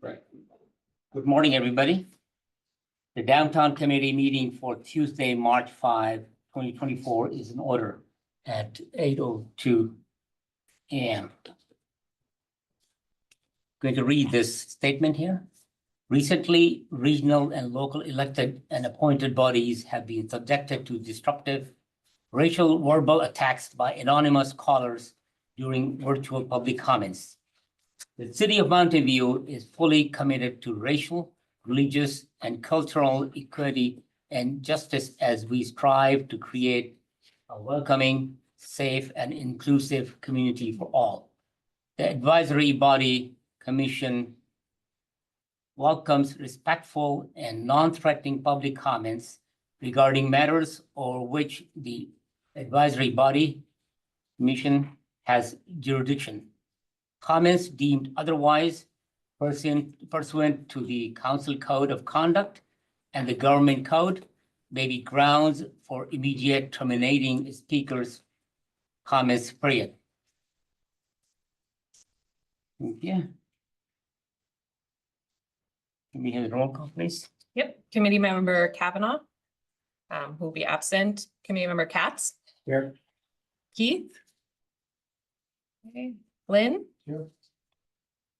Right. Good morning, everybody. The Downtown Committee meeting for Tuesday, March 5, 2024 is in order at 8:02 a.m. Going to read this statement here. Recently, regional and local elected and appointed bodies have been subjected to disruptive racial verbal attacks by anonymous callers during virtual public comments. The city of Mountain View is fully committed to racial, religious, and cultural equity and justice as we strive to create a welcoming, safe, and inclusive community for all. The advisory body commission welcomes respectful and non-threatening public comments regarding matters over which the advisory body commission has jurisdiction. Comments deemed otherwise pursuant to the Council Code of Conduct and the Government Code may be grounds for immediate terminating a speaker's comments period. Yeah. Can we have the roll call, please? Yep, committee member Kavanaugh, who will be absent. Committee member Katz, Here. Keith. Okay, Lynn. Here.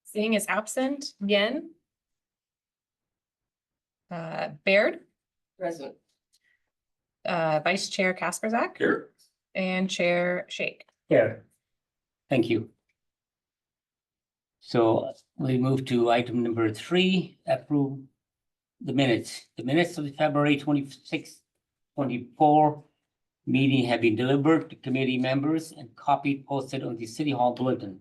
Singh is absent. Yen. Baird. Present. Vice Chair Kasperzak. Here. And Chair Shake. Here. Thank you. So we move to item number 3, approve the minutes. The minutes of the February 26, 24 meeting have been delivered to committee members and copied posted on the City Hall bulletin.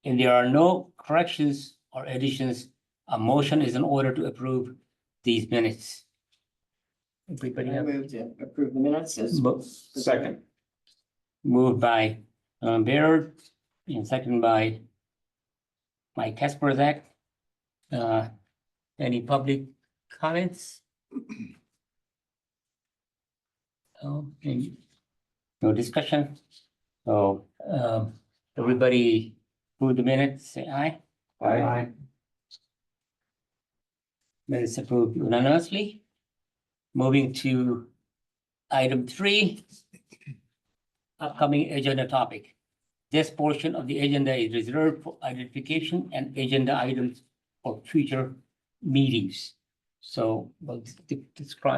And there are no corrections or additions. A motion is in order to approve these minutes. Everybody I have move to approve the minutes as. Second. Moved by Baird and second by Mike Kasperzak. Any public comments? No discussion. So everybody approve the minutes, say aye. Aye. Minutes approved unanimously. Moving to item 3, upcoming agenda topic. This portion of the agenda is reserved for identification and agenda items for future meetings. So we'll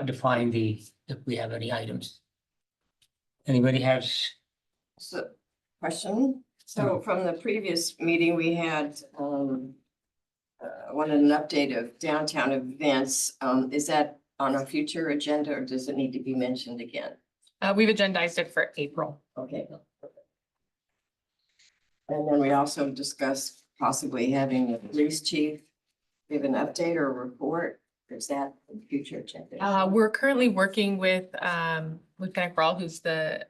define if we have any items. Anybody has? So, question, so from the previous meeting, we had, wanted an update of downtown events. Is that on a future agenda or does it need to be mentioned again? We've agendized it for April. Okay. And then we also discussed possibly having the police chief give an update or report. Is that in future agenda? We're currently working with Lieutenant Brawl, who's the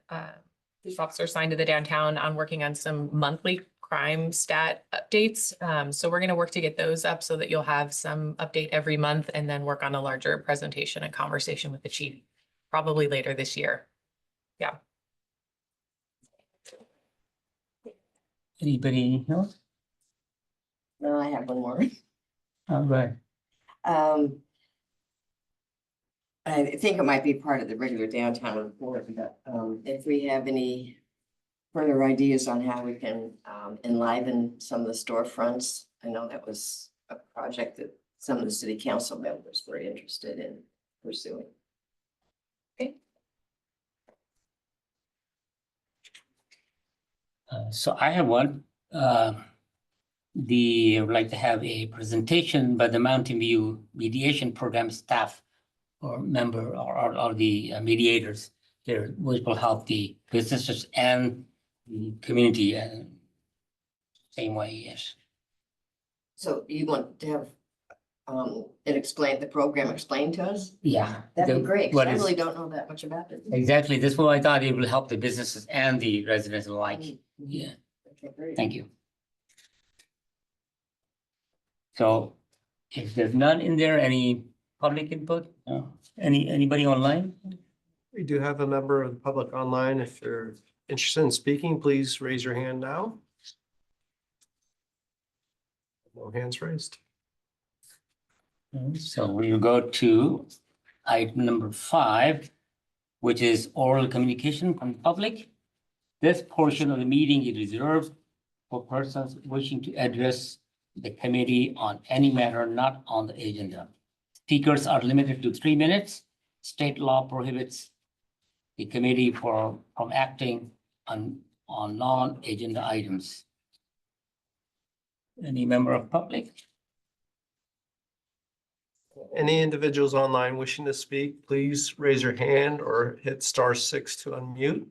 police officer assigned to the downtown, on working on some monthly crime stat updates. So we're going to work to get those up so that you'll have some update every month and then work on a larger presentation and conversation with the chief probably later this year. Yeah. Anybody else? No, I have one more. All right. I think it might be part of the regular downtown report, but if we have any further ideas on how we can enliven some of the storefronts. I know that was a project that some of the city council members were interested in pursuing. So I have one. I would like to have a presentation by the Mountain View Mediation Program staff or member or the mediators there, which will help the businesses and the community and same way, yes. So you want to have the program explained to us? Yeah. That'd be great, 'cause I What is- really don't know that much about it. Exactly. This is what I thought it will help the businesses and the residents alike. Yeah, Okay, great. thank you. So if there's none in there, any public input? No? Anybody online? We do have a member of the public online. If you're interested in speaking, please raise your hand now. No hands raised. So we'll go to item number 5, which is oral communication from the public. This portion of the meeting is reserved for persons wishing to address the committee on any matter not on the agenda. Speakers are limited to 3 minutes. State law prohibits the committee from acting on non-agenda items. Any member of public? Any individuals online wishing to speak, please raise your hand or hit *6 to unmute.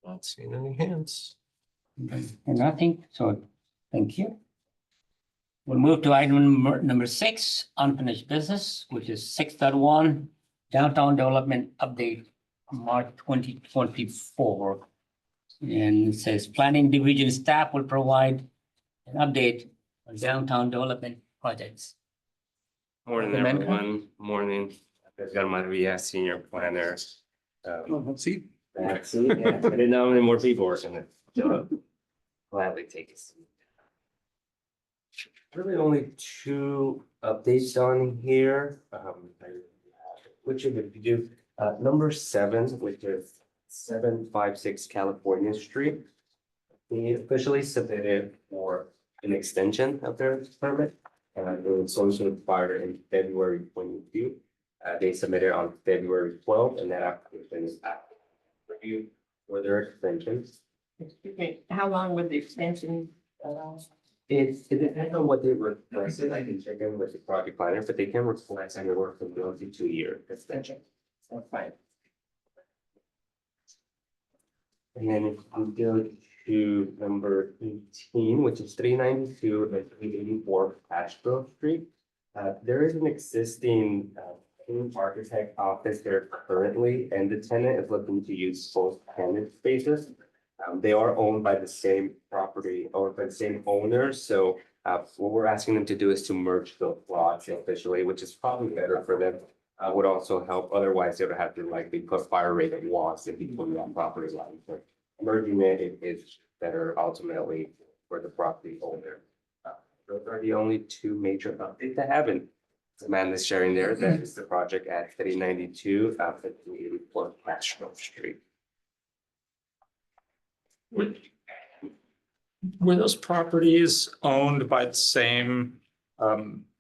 Not seeing any hands. And nothing, so thank you. We'll move to item number 6, unfinished business, which is 6.1 downtown development update from March 2024. And it says planning division staff will provide an update on downtown development projects. Morning, Recommend- everyone. Morning. I've got Maria, senior planner. Let's see. That's it. Yeah. I didn't know how many more people were gonna show up. Gladly take a seat. Really only 2 updates on here. Which of you do, number 7, which is 756 California Street. They officially submitted for an extension of their permit. It was also expired in February 22. They submitted on February 12th, and that application is active review for their extensions. Excuse me, how long would the extension allow? It depends on what they requested. I can check in with the project planner, but they can request anywhere from 1 to 2 year extension. That's fine. And then if we go to number 18, which is 392 and 384 Asheville Street. There is an existing architect office there currently, and the tenant is looking to use both tenant spaces. They are owned by the same property or by the same owner, so what we're asking them to do is to merge the lots officially, which is probably better for them. Would also help, otherwise they would have to likely put fire rated walls in between that property line. So merging it is better ultimately for the property owner. Those are the only 2 major updates I have, and Amanda's sharing there. That is the project at 392 384 Asheville Street. Were those properties owned by the same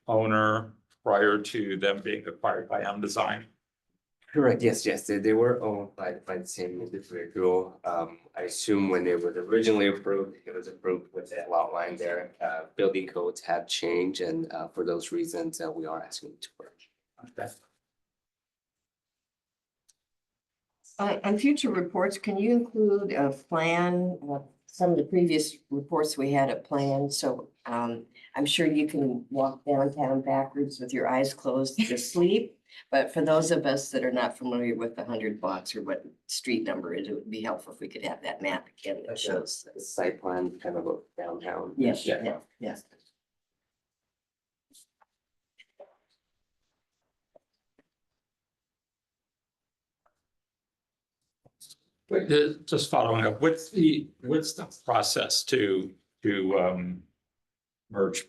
owner prior to them being acquired by M Design? Correct, yes, they were owned by the same individual. I assume when it was originally approved, it was approved with that lot line there. Building codes have changed, and for those reasons, we are asking to merge. On future reports, can you include a plan? Some of the previous reports we had a plan, so I'm sure you can walk downtown backwards with your eyes closed to sleep. But for those of us that are not familiar with the 100 blocks or what street number is, it would be helpful if we could have that map again that shows. The site plan kind of look downtown. Yes, Yeah. yes. Just following up, what's the process to merge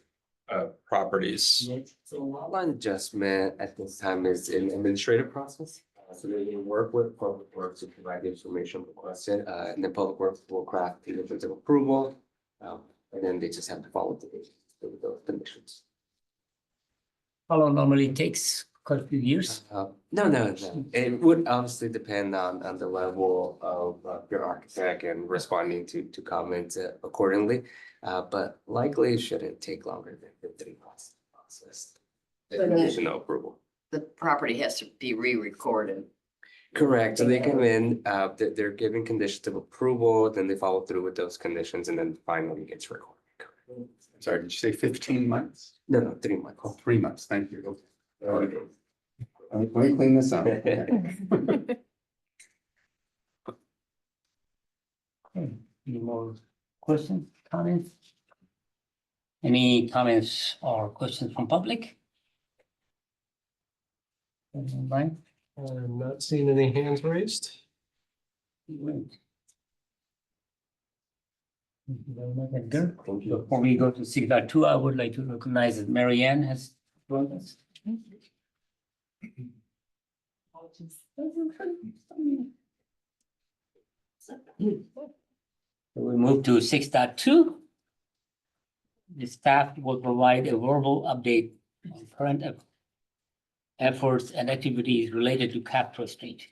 properties? So lot line adjustment at this time is an administrative process. So they can work with Public Works to provide the information requested, and then Public Works will craft the conditions of approval. And then they just have to follow those conditions. How long normally takes? Quite a few years. No. It would obviously depend on the level of your architect and responding to comments accordingly. But likely it shouldn't take longer than the 3 months process. The But, conditional approval. The property has to be re-recorded. Correct. So they come in, they're given conditions of approval, then they follow through with those conditions, and then finally gets recorded. Sorry, did you say 15 months? No, 3 months. Oh, 3 months, thank you. Okay. Let me clean this up. Any more questions, comments? Any comments or questions from public? Online? I'm not seeing any hands raised. Great. Thank you very much, Edgar. Thank you. Before we go to 6.2, I would like to recognize that Mary Ann has joined us. So we move to 6.2. The staff will provide a verbal update on current efforts and activities related to Castro Street.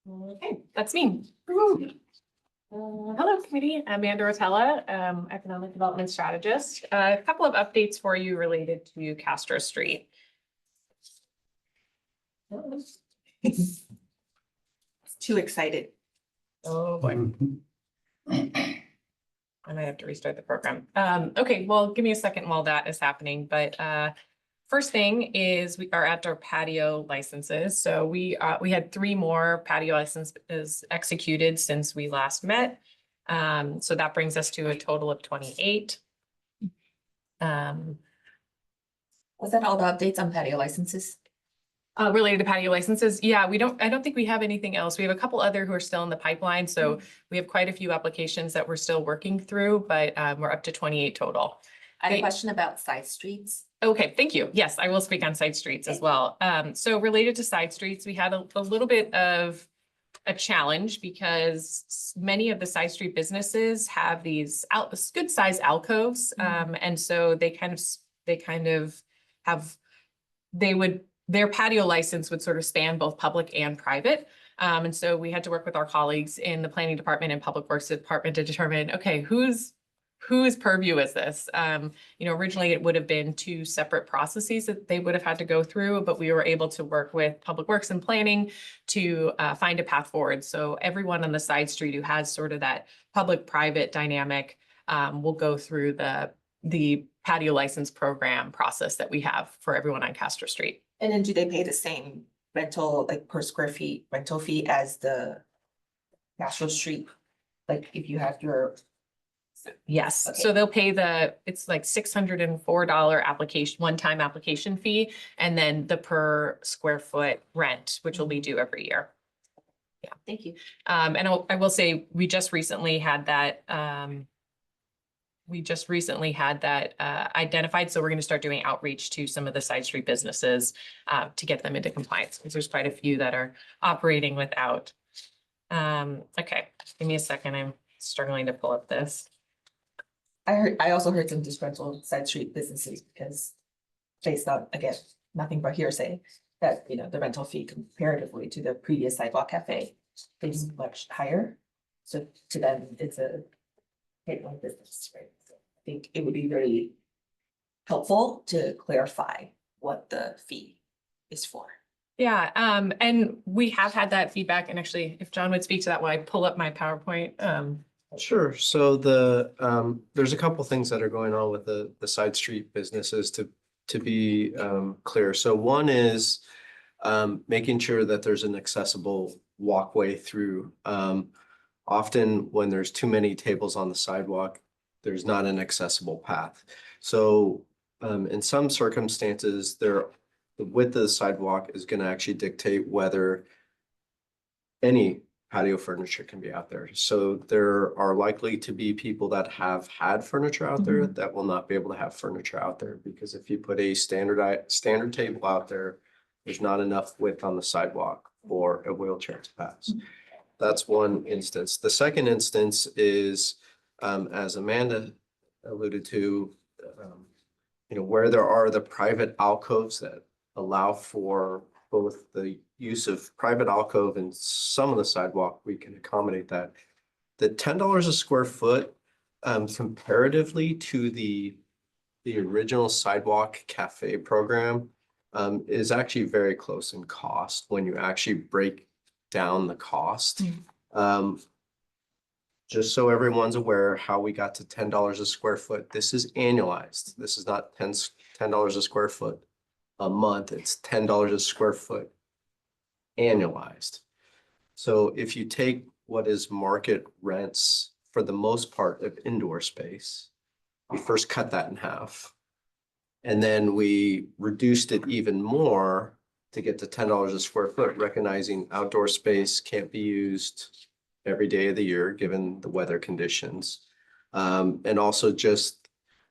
Okay, that's me. Hello, committee. I'm Amanda Rotella, Economic Development Strategist. A couple of updates for you related to Castro Street. Too excited. Oh, boy. I might have to restart the program. Okay, well, give me a second while that is happening, but first thing is we are at our patio licenses. So we had 3 more patio licenses executed since we last met. So that brings us to a total of 28. Was that all the updates on patio licenses? Related to patio licenses, yeah, I don't think we have anything else. We have a couple other who are still in the pipeline, so we have quite a few applications that we're still working through, but we're up to 28 total. I had a Okay. question about side streets. Okay, thank you. Yes, I will speak on side streets as well. So related to side streets, we had a little bit of a challenge because many of the side street businesses have these good sized alcoves. And so they kind of have, their patio license would sort of span both public and private. And so we had to work with our colleagues in the planning department and public works department to determine, okay, whose purview is this? Originally it would have been 2 separate processes that they would have had to go through, but we were able to work with public works and planning to find a path forward. So everyone on the side street who has sort of that public-private dynamic will go through the patio license program process that we have for everyone on Castro Street. And then do they pay the same rental, like per square feet rental fee as the Castro Street? Like if you have your, Yes, Okay. so they'll pay it's like $604 one-time application fee, and then the per square foot rent, which will be due every year. thank you. And I will say, we just recently had that identified, so we're going to start doing outreach to some of the side street businesses to get them into compliance, because there's quite a few that are operating without. Okay, give me a second, I'm struggling to pull up this. I also heard some disgruntled side street businesses because based on, again, nothing but hearsay, that, the rental fee comparatively to the previous sidewalk cafe is much higher. So to them, it's a hit-on business, right? So I think it would be very helpful to clarify what the fee is for. Yeah, and we have had that feedback, and actually, if John would speak to that while I pull up my PowerPoint. Sure. So there's a couple things that are going on with the side street businesses to be clear. So one is making sure that there's an accessible walkway through. Often when there's too many tables on the sidewalk, there's not an accessible path. So in some circumstances, the width of the sidewalk is going to actually dictate whether any patio furniture can be out there. So there are likely to be people that have had furniture out there that will not be able to have furniture out there, because if you put a standard table out there, there's not enough width on the sidewalk for a wheelchair to pass. That's one instance. The second instance is, as Amanda alluded to, where there are the private alcoves that allow for both the use of private alcove and some of the sidewalk, we can accommodate that. The $10 a square foot, comparatively to the original sidewalk cafe program, is actually very close in cost when you actually break down the cost. Just so everyone's aware how we got to $10 a square foot. This is annualized. This is not $10 a square foot a month. It's $10 a square foot annualized. So if you take what is market rents for the most part of indoor space, you first cut that in half. And then we reduced it even more to get to $10 a square foot, recognizing outdoor space can't be used every day of the year, given the weather conditions. And also just,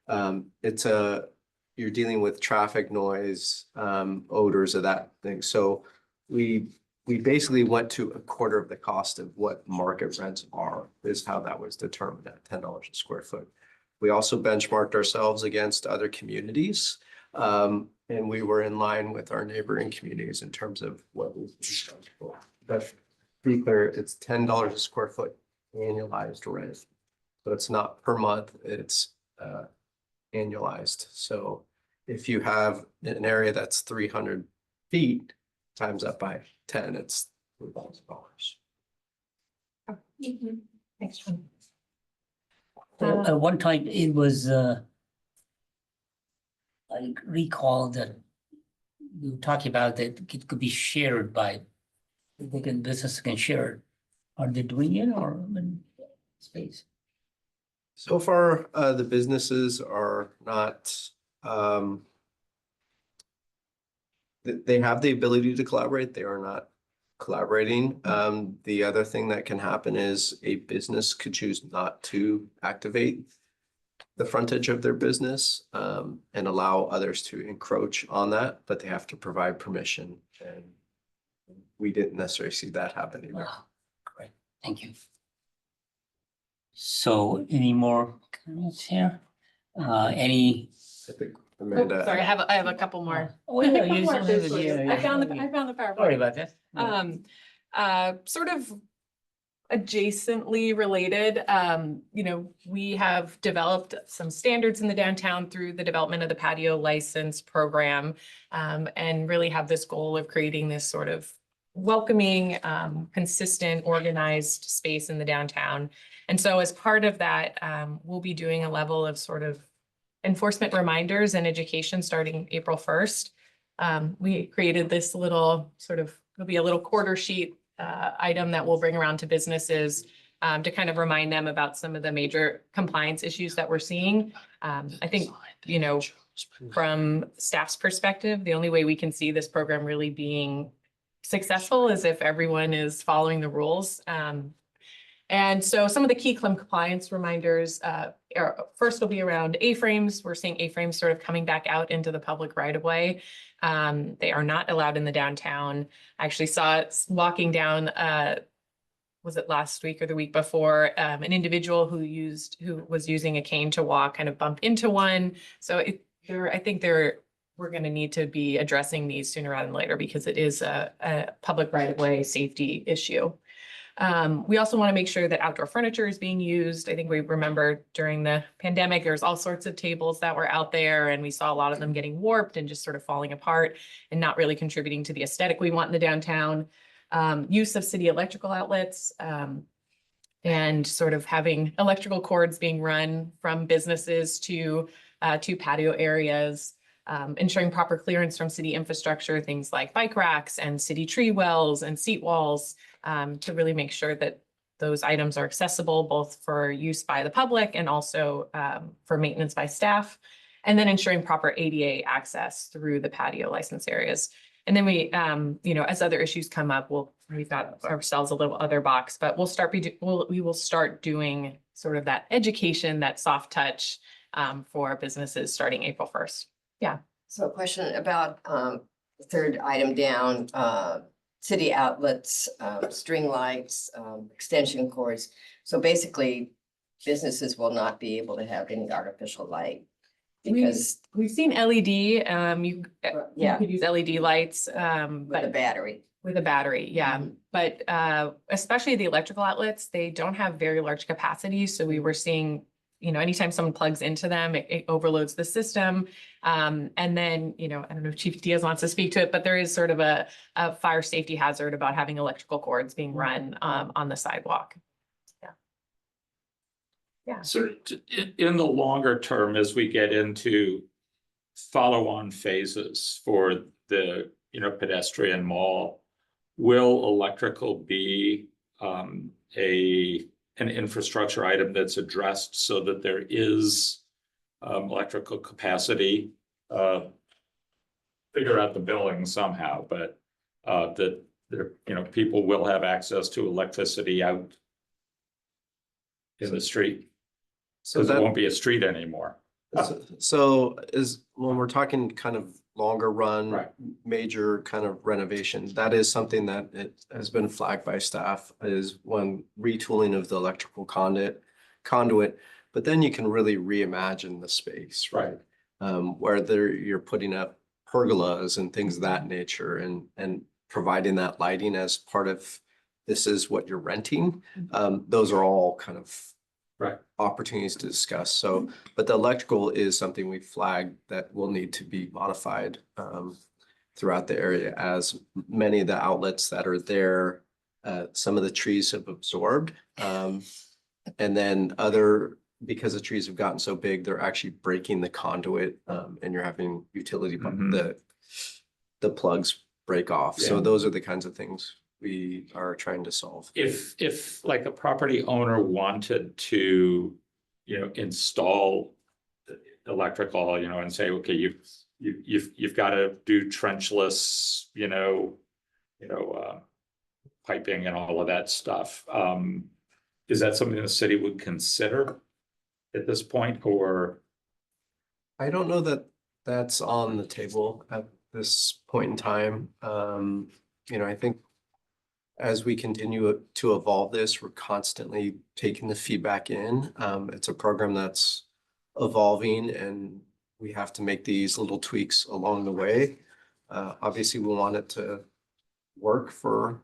you're dealing with traffic noise, odors of that thing. So we basically went to a quarter of the cost of what market rents are, is how that was determined at $10 a square foot. We also benchmarked ourselves against other communities. And we were in line with our neighboring communities in terms of what was acceptable. But to be clear, it's $10 a square foot annualized rent. So it's not per month, it's annualized. So if you have an area that's 300 feet times that by 10, it's $3,000. Thanks, John. At one time, it was, I recall that you were talking about that it could be shared by, business can share it. Are they doing it or in space? So far, the businesses are not, they have the ability to collaborate. They are not collaborating. The other thing that can happen is a business could choose not to activate the frontage of their business, and allow others to encroach on that, but they have to provide permission. And we didn't necessarily see that happen either. Oh, great, thank you. So any more comments here? Any? I think Oh, Amanda. sorry, I have a couple more. Oh, yeah, Couple you more still have it, visuals. yeah, I found yeah. I found the PowerPoint. Sorry about that. Yeah. Sort of adjacently related, we have developed some standards in the downtown through the development of the patio license program, and really have this goal of creating this sort of welcoming, consistent, organized space in the downtown. And so as part of that, we'll be doing a level of sort of enforcement reminders and education starting April 1st. We created this little it'll be a little quarter sheet item that we'll bring around to businesses to kind of remind them about some of the major compliance issues that we're seeing. I think, from staff's perspective, the only way we can see this program really being successful is if everyone is following the rules. And so some of the key compliance reminders, first will be around A-frames. We're seeing A-frames sort of coming back out into the public right of way. They are not allowed in the downtown. I actually saw it walking down, was it last week or the week before, an individual who was using a cane to walk kind of bumped into one. So I think we're going to need to be addressing these sooner rather than later because it is a public right of way safety issue. We also want to make sure that outdoor furniture is being used. I think we remember during the pandemic, there's all sorts of tables that were out there and we saw a lot of them getting warped and just sort of falling apart and not really contributing to the aesthetic we want in the downtown. Use of city electrical outlets, and sort of having electrical cords being run from businesses to patio areas. Ensuring proper clearance from city infrastructure, things like bike racks and city tree wells and seat walls, to really make sure that those items are accessible both for use by the public and also for maintenance by staff. And then ensuring proper ADA access through the patio license areas. And then we, as other issues come up, we've got ourselves a little other box, but we will start doing sort of that education, that soft touch for businesses starting April 1st. Yeah. So a question about the third item down, city outlets, string lights, extension cords. So basically, businesses will not be able to have any artificial light because We've seen LED, you yeah, could use LED lights, with a but battery. with a battery, yeah. Mhm. But especially the electrical outlets, they don't have very large capacities. So we were seeing, anytime someone plugs into them, it overloads the system. And then, I don't know if Chief Diaz wants to speak to it, but there is sort of a fire safety hazard about having electrical cords being run on the sidewalk. So in the longer term, as we get into follow-on phases for the, pedestrian mall, will electrical be an infrastructure item that's addressed so that there is electrical capacity figure out the billing somehow, but that there, you know, people will have access to electricity out in the street, So because there that, won't be a street anymore. so is, when we're talking kind of longer run. Right. Major kind of renovation, that is something that it has been flagged by staff is when retooling of the electrical conduit. But then you can really reimagine the space, right? Where you're putting up pergolas and things of that nature and providing that lighting as part of this is what you're renting. Those are all kind of Right. opportunities to discuss. So, but the electrical is something we flagged that will need to be modified throughout the area, as many of the outlets that are there, some of the trees have absorbed. And then because the trees have gotten so big, they're actually breaking the conduit, and you're having utility, Mhm. the plugs break off. So Yeah. those are the kinds of things we are trying to solve. If like a property owner wanted to, you know, install electrical, you know, and say, okay, you've got to do trenchless, piping and all of that stuff. Is that something the city would consider at this point, or? I don't know that that's on the table at this point in time. I think as we continue to evolve this, we're constantly taking the feedback in. It's a program that's evolving and we have to make these little tweaks along the way. Obviously, we want it to work for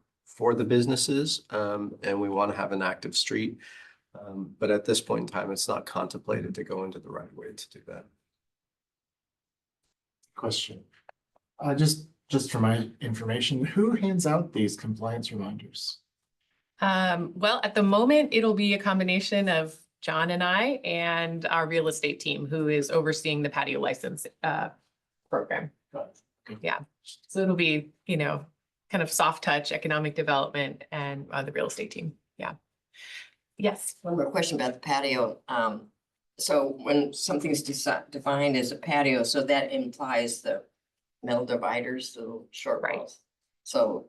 the businesses, and we want to have an active street. But at this point in time, it's not contemplated to go into the right way to do that. Question. Just for my information, who hands out these compliance reminders? Well, at the moment, it'll be a combination of John and I and our real estate team, who is overseeing the patio license program. Got it. Okay. Yeah. So it'll be, kind of soft touch, economic development and the real estate team. Yeah. Yes. One more question about the patio. So when something's defined as a patio, so that implies the metal dividers, the little short Right. walls. So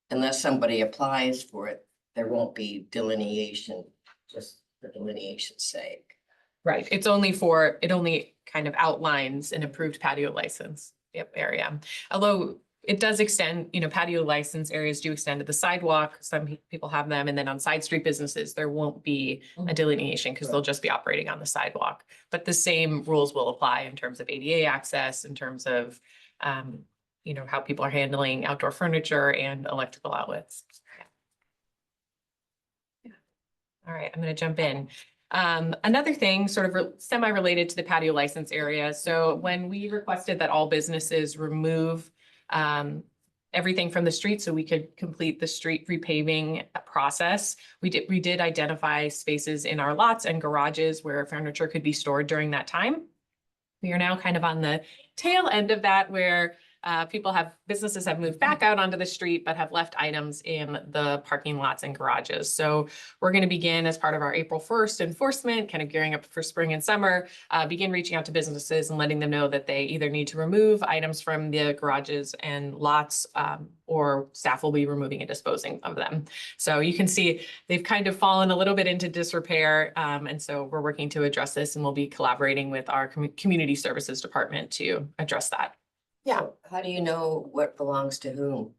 unless somebody applies for it, there won't be delineation, just for delineation's sake. Right. It only kind of outlines an approved patio license area. Although it does extend, patio license areas do extend to the sidewalk. Some people have them. And then on side street businesses, there won't be a delineation because they'll just be operating on the sidewalk. But the same rules will apply in terms of ADA access, in terms of, how people are handling outdoor furniture and electrical outlets. Yeah. All right, I'm going to jump in. Another thing sort of semi-related to the patio license area. So when we requested that all businesses remove everything from the street so we could complete the street repaving process, we did identify spaces in our lots and garages where furniture could be stored during that time. We are now kind of on the tail end of that, where businesses have moved back out onto the street, but have left items in the parking lots and garages. So we're going to begin, as part of our April 1st enforcement, kind of gearing up for spring and summer, begin reaching out to businesses and letting them know that they either need to remove items from the garages and lots, or staff will be removing and disposing of them. So you can see they've kind of fallen a little bit into disrepair. And so we're working to address this, and we'll be collaborating with our community services department to address that. Yeah. So how do you know what belongs to whom?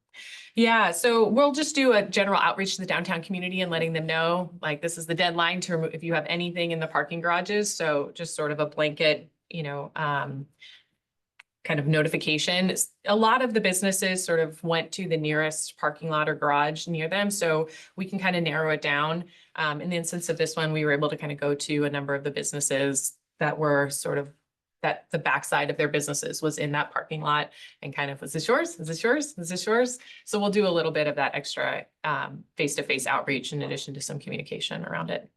Yeah, so we'll just do a general outreach to the downtown community and letting them know, like, this is the deadline to remove if you have anything in the parking garages. So just sort of a blanket, kind of notification. A lot of the businesses sort of went to the nearest parking lot or garage near them, so we can kind of narrow it down. In the instance of this one, we were able to kind of go to a number of the businesses that were sort of that the backside of their businesses was in that parking lot, and kind of, is this yours? Is this yours? Is this yours? So we'll do a little bit of that extra face-to-face outreach in addition to some communication around it.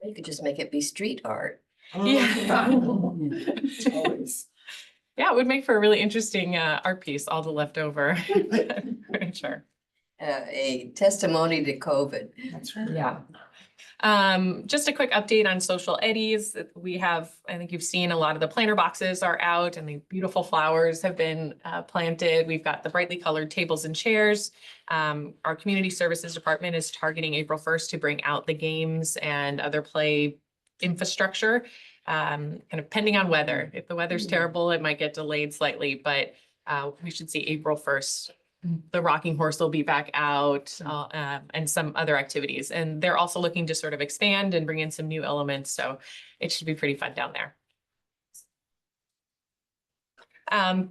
You could just make it be street art. Yeah. Always. Yeah, it would make for a really interesting art piece, all the leftover furniture. A testimony to COVID. That's right. Yeah. Just a quick update on Social Eddies. We have, I think you've seen a lot of the planter boxes are out and the beautiful flowers have been planted. We've got the brightly colored tables and chairs. Our community services department is targeting April 1st to bring out the games and other play infrastructure, kind of pending on weather. If the weather's terrible, it might get delayed slightly, but we should see April 1st. The rocking horse will be back out, and some other activities. And they're also looking to sort of expand and bring in some new elements. So it should be pretty fun down there.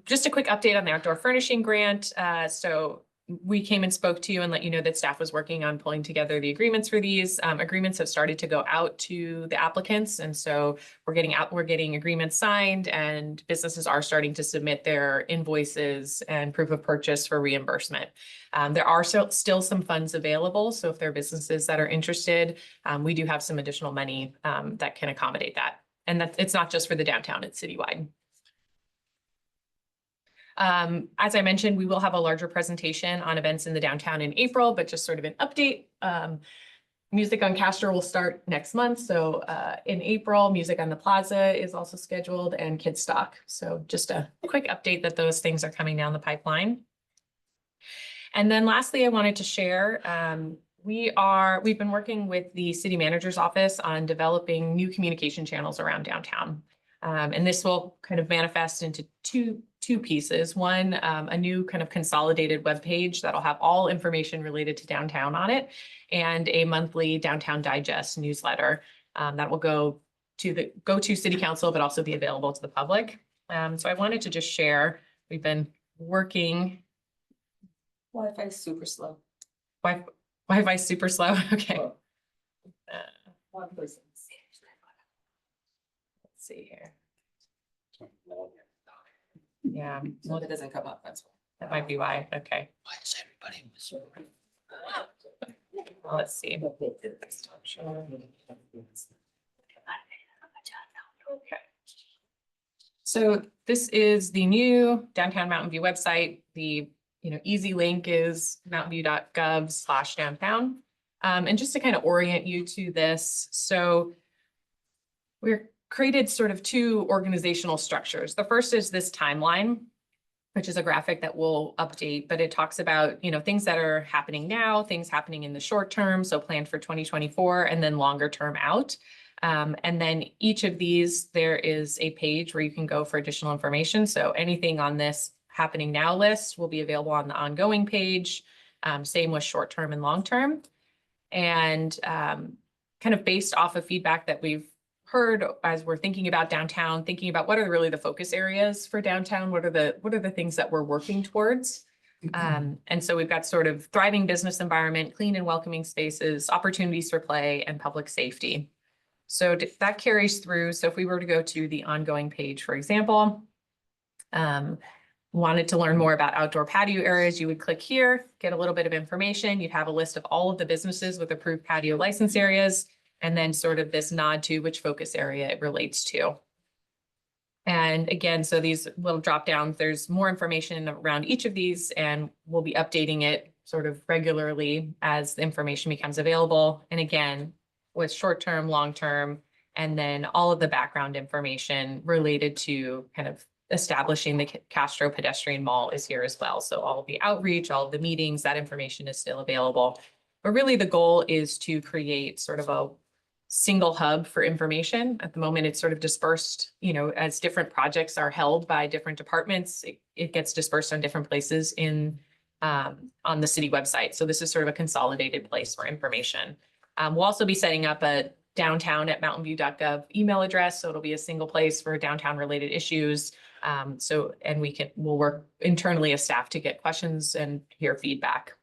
Just a quick update on the outdoor furnishing grant. So we came and spoke to you and let you know that staff was working on pulling together the agreements for these. Agreements have started to go out to the applicants. And so we're getting agreements signed, and businesses are starting to submit their invoices and proof of purchase for reimbursement. There are still some funds available. So if there are businesses that are interested, we do have some additional money that can accommodate that. And that it's not just for the downtown, it's citywide. As I mentioned, we will have a larger presentation on events in the downtown in April, but just sort of an update. Music on Castro will start next month. So in April, Music on the Plaza is also scheduled, and Kidstock. So just a quick update that those things are coming down the pipeline. And then lastly, I wanted to share, we've been working with the city manager's office on developing new communication channels around downtown. And this will kind of manifest into two pieces. One, a new kind of consolidated webpage that'll have all information related to downtown on it, and a monthly Downtown Digest newsletter that will go to City Council, but also be available to the public. So I wanted to just share, we've been working. Wi-Fi is super slow. Wi-Fi super slow, okay. One person. Let's see here. Yeah, No, that doesn't come up, that's why. that might be why, okay. Why is everybody? Well, let's see. Okay. So this is the new Downtown Mountain View website. The easy link is mountainview.gov/downtown. And just to kind of orient you to this, so we're created sort of two organizational structures. The first is this timeline, which is a graphic that we'll update, but it talks about, things that are happening now, things happening in the short term, so planned for 2024, and then longer term out. And then each of these, there is a page where you can go for additional information. So anything on this happening now list will be available on the ongoing page. Same with short term and long term. And kind of based off of feedback that we've heard as we're thinking about downtown, thinking about what are really the focus areas for downtown, what are the things that we're working towards. And so we've got sort of thriving business environment, clean and welcoming spaces, opportunities for play, and public safety. So that carries through. So if we were to go to the ongoing page, for example, wanted to learn more about outdoor patio areas, you would click here, get a little bit of information. You'd have a list of all of the businesses with approved patio license areas, and then sort of this nod to which focus area it relates to. And again, so these little drop downs, there's more information around each of these, and we'll be updating it sort of regularly as the information becomes available. And again, with short-term, long-term, and then all of the background information related to kind of establishing the Castro Pedestrian Mall is here as well. So all of the outreach, all of the meetings, that information is still available. But really the goal is to create sort of a single hub for information. At the moment, it's sort of dispersed, as different projects are held by different departments, it gets dispersed on different places on the city website. So this is sort of a consolidated place for information. We'll also be setting up a downtown@mountainview.gov email address. So it'll be a single place for downtown related issues. And we'll work internally as staff to get questions and hear feedback.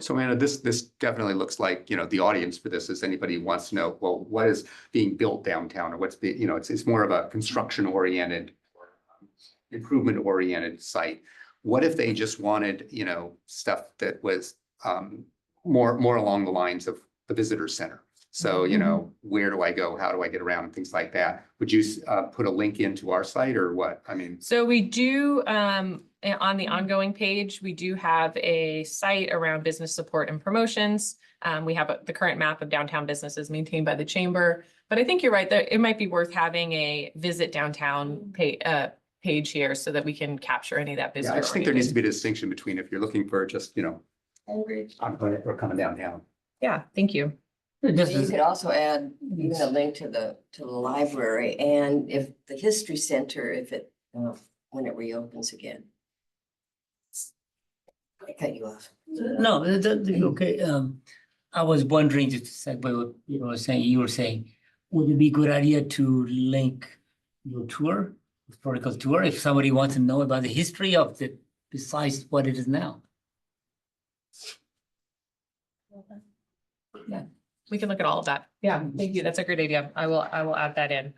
So Anna, this definitely looks like, the audience for this is anybody who wants to know, well, what is being built downtown, or what's being, it's more of a construction oriented, improvement oriented site. What if they just wanted, stuff that was more along the lines of the visitor center? So, you know, where do I go? How do I get around? Things like that. Would you put a link into our site or what? I mean, So we do, on the ongoing page, we do have a site around business support and promotions. We have the current map of downtown businesses maintained by the chamber. But I think you're right, that it might be worth having a visit downtown page here so that we can capture any of that yeah, business. I just think there needs to be a distinction between if you're looking for just, you know, I agree. I'm going or coming downtown. Yeah, thank you. This You is, could also add even a link to the library and if the history center, if it, when it reopens again. I cut you off. no, okay, I was wondering, just to segue what you were saying, would it be a good idea to link your tour, historical tour, if somebody wants to know about the history of the, besides what it is now? Yeah. We can look at all of that. Yeah, thank you. That's a great idea. I will add that in.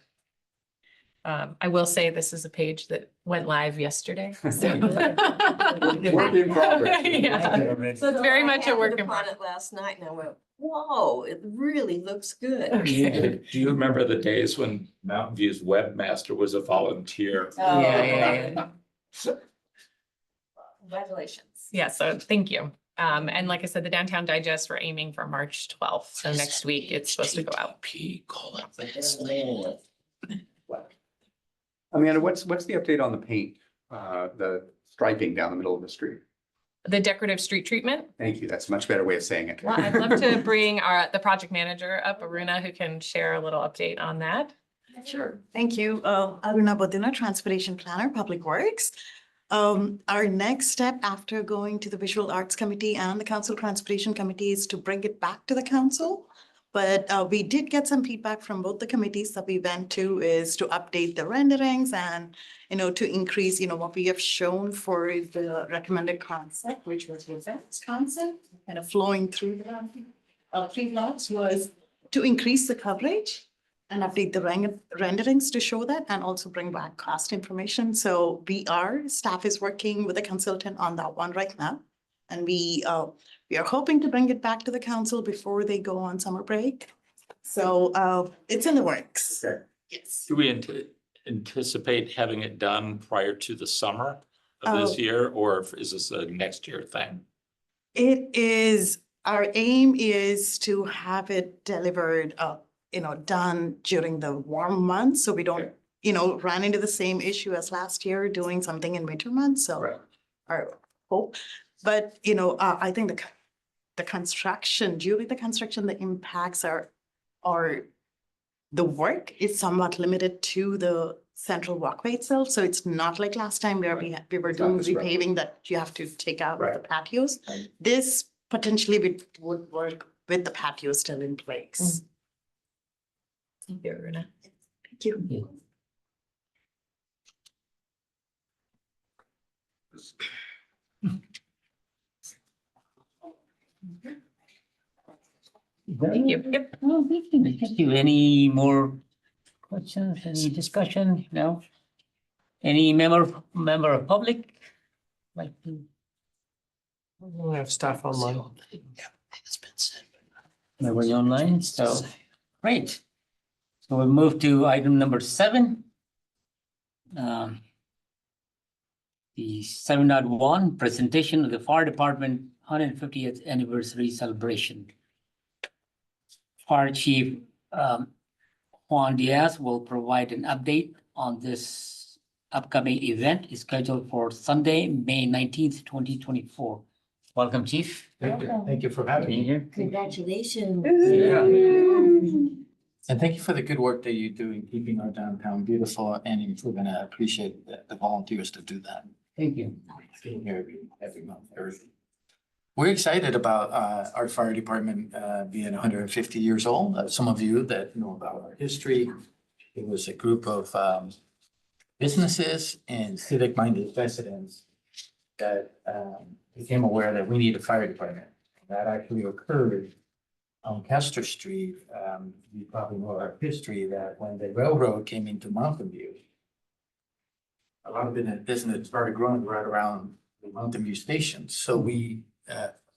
I will say this is a page that went live yesterday. So- Work in progress. Yeah. So it's very much a work in upon progress. it last night and I went, whoa, it really looks good. Yeah. Do you remember the days when Mountain View's webmaster was a volunteer? Yeah. Congratulations. Yeah, so thank you. And like I said, the Downtown Digest, we're aiming for March 12th. So next week it's supposed to go out. Amanda, what's the update on the paint, the striping down the middle of the street? The decorative street treatment. Thank you. That's a much better way of saying it. Well, I'd love to bring the project manager up, Aruna, who can share a little update on that. Sure. Thank you. Aruna Bodina, Transportation Planner, Public Works. Our next step after going to the Visual Arts Committee and the Council Transportation Committee is to bring it back to the council. But we did get some feedback from both the committees that we went to is to update the renderings and, to increase, what we have shown for the recommended concept, which was Rosette's concept, kind of flowing through the three lots was to increase the coverage and update the renderings to show that and also bring back cost information. So staff is working with a consultant on that one right now. And we are hoping to bring it back to the council before they go on summer break. So it's in the works. Okay. Yes. Do we anticipate having it done prior to the summer of this year, or is this a next year thing? Our aim is to have it delivered, done during the warm months, so we don't, run into the same issue as last year doing something in winter months, so Right. our hope. But, I think during the construction, the impacts are the work is somewhat limited to the central walkway itself, so it's not like last time where we were It's not doing disruptive. repaving that you have to take out the Right. patios. Right. This potentially would work with the patio still in place. Thank you, Aruna. Thank you. Thank you. Yep. Oh, thank you. Any more questions, any discussion? No? Any member of public? Like to? We have staff online. Nobody online, so, great. So we'll move to item number 7. The 7.1 presentation of the fire department 150th anniversary celebration. Fire Chief Juan Diaz will provide an update on this upcoming event. It's scheduled for Sunday, May 19th, 2024. Welcome, Chief. Thank you for having me here. Congratulations. And thank you for the good work that you do in keeping our downtown beautiful and improving. I appreciate the volunteers to do that. Thank you. Being here every month. We're excited about our fire department being 150 years old. Some of you that know about our history, it was a group of businesses and civic-minded residents that became aware that we need a fire department. That actually occurred on Kester Street. You probably know our history that when the railroad came into Mountain View, a lot of business started growing right around the Mountain View station. So we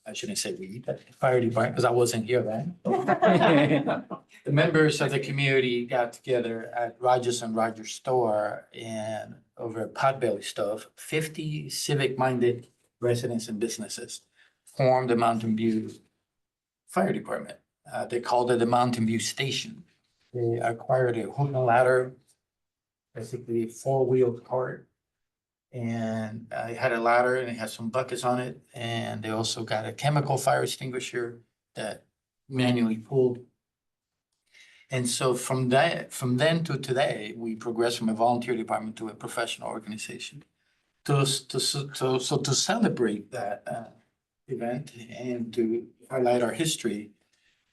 I shouldn't say we, the fire department, because I wasn't here then. The members of the community got together at Rogers and Rogers store and over a potbelly stove, 50 civic-minded residents and businesses formed the Mountain View Fire Department. They called it the Mountain View Station. They acquired a hook and ladder, basically four-wheeled cart. And it had a ladder and it had some buckets on it. And they also got a chemical fire extinguisher that manually pulled. And so from then to today, we progressed from a volunteer department to a professional organization. To celebrate that event and to highlight our history,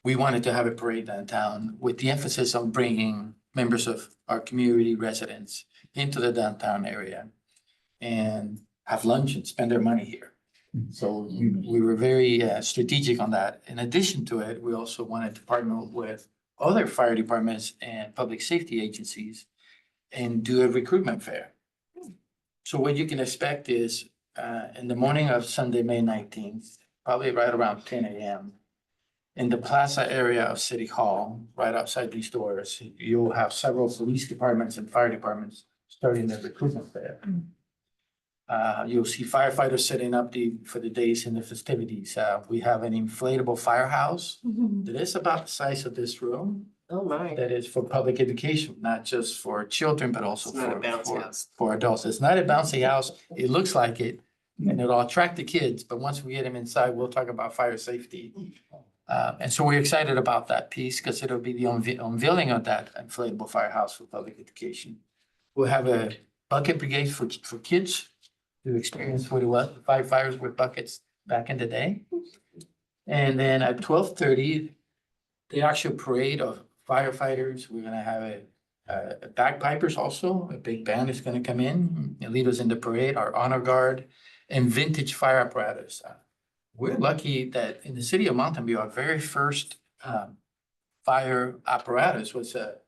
we wanted to have a parade downtown with the emphasis on bringing members of our community residents into the downtown area and have lunch and spend their money here. So we were very strategic on that. In addition to it, we also wanted to partner with other fire departments and public safety agencies and do a recruitment fair. So what you can expect is in the morning of Sunday, May 19th, probably right around 10 a.m. in the plaza area of City Hall, right outside these doors, you'll have several police departments and fire departments starting their recruitment fair. You'll see firefighters setting up for the days and the festivities. We have an inflatable firehouse that is about the size of this room. Oh, my. That is for public education, not just for children, but also It's not a bouncy house. for adults. It's not a bouncy house. It looks like it, and it'll attract the kids, but once we get them inside, we'll talk about fire safety. And so we're excited about that piece because it'll be the unveiling of that inflatable firehouse for public education. We'll have a bucket brigade for kids to experience what it was, firefighters with buckets back in the day. And then at 12:30, the actual parade of firefighters, we're gonna have a bagpipers also, a big band is gonna come in and lead us in the parade, our honor guard and vintage fire apparatus. We're lucky that in the city of Mountain View, our very first fire apparatus was a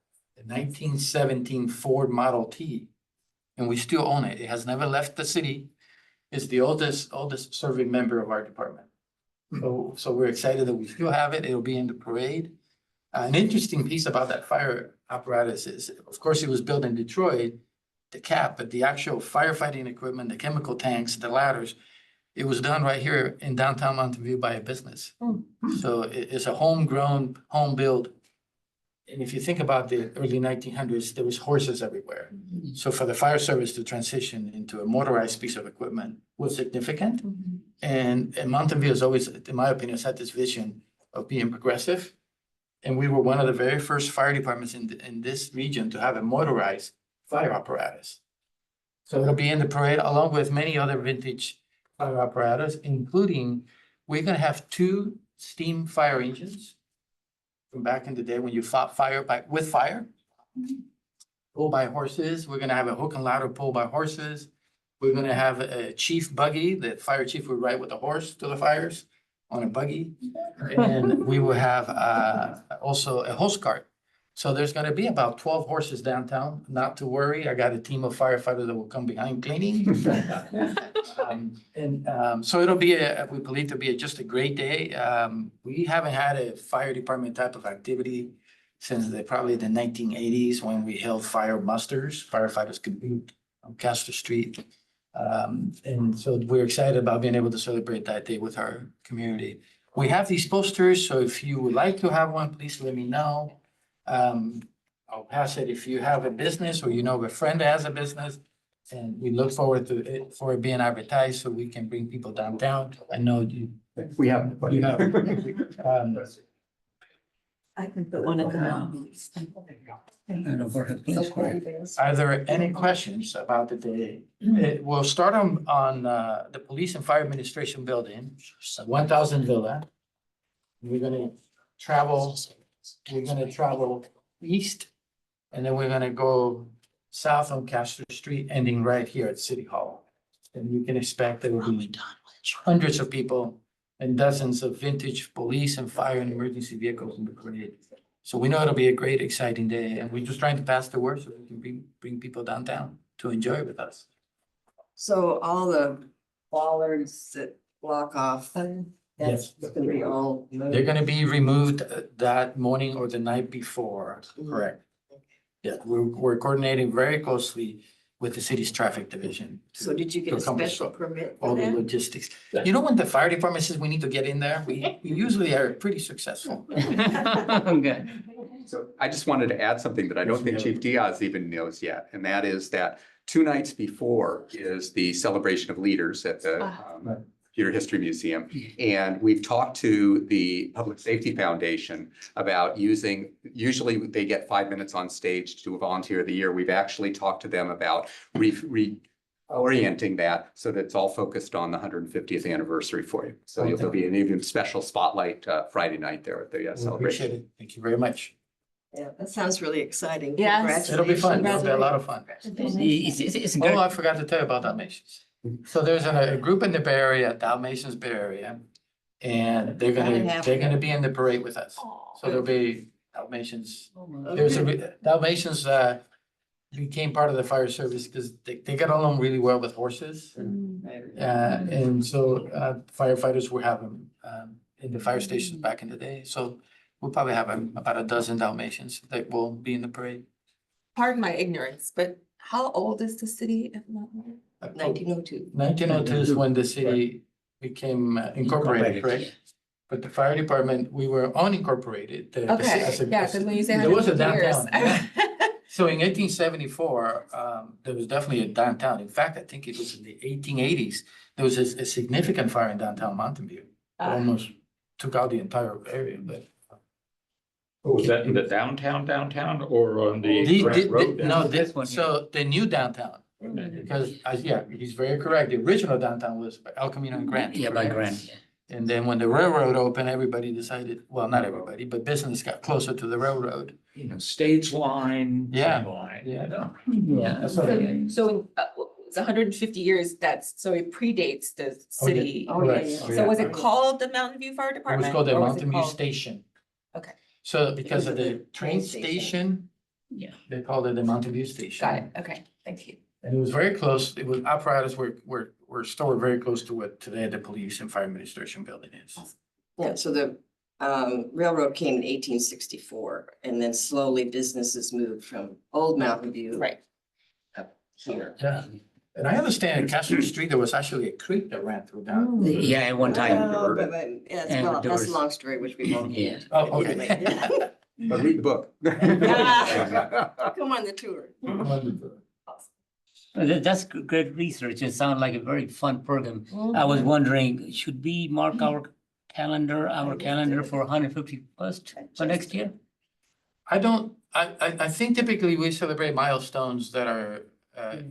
1917 Ford Model T. And we still own it. It has never left the city. It's the oldest serving member of our department. So we're excited that we still have it. It'll be in the parade. An interesting piece about that fire apparatus is, of course, it was built in Detroit, the cap, but the actual firefighting equipment, the chemical tanks, the ladders, it was done right here in downtown Mountain View by a business. So it's a homegrown, home built. And if you think about the early 1900s, there was horses everywhere. So for the fire service to transition into a motorized piece of equipment was significant. And Mountain View has always, in my opinion, has had this vision of being progressive. And we were one of the very first fire departments in this region to have a motorized fire apparatus. So it'll be in the parade along with many other vintage fire apparatus, including, we're gonna have 2 steam fire engines from back in the day when you fought fire with fire. Pulled by horses. We're gonna have a hook and ladder pulled by horses. We're gonna have a chief buggy, the fire chief would ride with a horse to the fires on a buggy. And we will have also a hose cart. So there's gonna be about 12 horses downtown, not to worry. I got a team of firefighters that will come behind cleaning. So it'll be we believe to be just a great day. We haven't had a fire department type of activity since probably the 1980s when we held fire musters. Firefighters could meet on Castor Street. And so we're excited about being able to celebrate that day with our community. We have these posters, so if you would like to have one, please let me know. I'll pass it if you have a business or you know of a friend that has a business. And we look forward to it for it being advertised so we can bring people downtown. I know you. We have. You have. I can put one at the mouth. Are there any questions about the day? We'll start on the Police and Fire Administration Building, 1000 Villa. We're gonna travel east, and then we're gonna go south on Castor Street, ending right here at City Hall. And you can expect there will be hundreds of people and dozens of vintage police and fire and emergency vehicles in the parade. So we know it'll be a great, exciting day, and we're just trying to pass the word so we can bring people downtown to enjoy it with us. So all the bollards that block off That's gonna be all. They're gonna be removed that morning or the night before, correct? Yeah, we're coordinating very closely with the city's traffic division. So did you get a to accomplish special permit all for the that? logistics? You know, when the fire department says we need to get in there, we usually are pretty successful. Okay. So I just wanted to add something that I don't think Chief Diaz even knows yet, and that is that 2 nights before is the celebration of leaders at the Computer History Museum. And we've talked to the Public Safety Foundation about using, usually they get 5 minutes on stage to do a volunteer of the year. We've actually talked to them about reorienting that so that it's all focused on the 150th anniversary for you. So there'll be an even special spotlight Friday night there at the We Appreciate celebration. it. Thank you very much. Yeah, that sounds really exciting. Yes. It'll be fun. It'll be a lot of fun. It's Oh, good. I forgot to tell you about Dalmatians. So there's a group in the Bay Area, Dalmatians Bay Area. And they're gonna be in the parade with us. So there'll be Dalmatians. There's Dalmatians became part of the fire service because they get along really well with horses. And so firefighters will have them in the fire stations back in the day. So we'll probably have about a dozen Dalmatians that will be in the parade. Pardon my ignorance, but how old is the city? 1902. 1902 is when the city became incorporated, right? But the fire department, we were unincorporated. Okay, yeah, because when you say There was a 150 years. downtown. So in 1874, there was definitely a downtown. In fact, I think it was in the 1880s, there was a significant fire in downtown Mountain View. Almost took out the entire area, but. Was that in the downtown or on the Grant Road? No, This one here. so the new downtown, because, yeah, he's very correct. The original downtown was El Camino and Grant. Yeah, by correct? Grant. Yeah. And then when the railroad opened, everybody decided, well, not everybody, but business got closer to the railroad. You know, stage line. Yeah. train line, Yeah. you know. Yeah. That's what I- So it's 150 years, so it predates the city. Oh, yeah, Correct. yeah. So was it called the Mountain View Fire It Department? was called the or was it Mountain View called- Station. Okay. So because of the Because of the train train station. station, Yeah. they called it the Mountain View Station. Got it, okay, thank you. And it was very close, it was apparatus were stored very close to what today the police and fire administration building is. Yeah, so the railroad came in 1864 and then slowly businesses moved from Old Mountain View. Right. Up here. Yeah, and I understand in Castro Street, there was actually a creek that ran through down. Yeah, at one time. Oh, yes, And well, there that's a was- long story, which we won't. Yeah. Oh, okay. But read the book. Come on the tour. That's great research. It sounds like a very fun program. I was wondering, should we mark our calendar for 151st for next year? I think typically we celebrate milestones that are a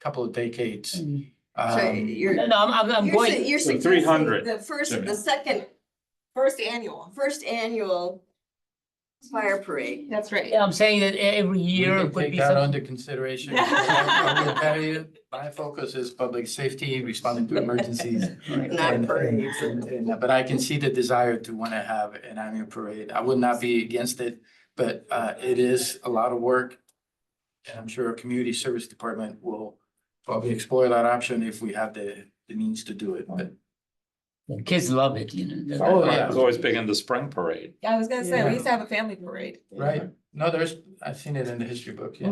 couple of decades. So Um, you're, No, I'm going. you're So suggesting 300. the First annual. first annual fire parade. That's right. Yeah, I'm saying that every We year can would take be that some. under consideration. I will tell you, my focus is public safety, responding to emergencies. Not And- parades. But I can see the desire to want to have an annual parade. I would not be against it, but it is a lot of work. And I'm sure our community service department will probably explore that option if we have the means to do it, but. Kids love it, you know. Oh, I yeah. was always big in the spring parade. Yeah, I was gonna say, we used to have a family parade. Right, no, I've seen it in the history book, yeah.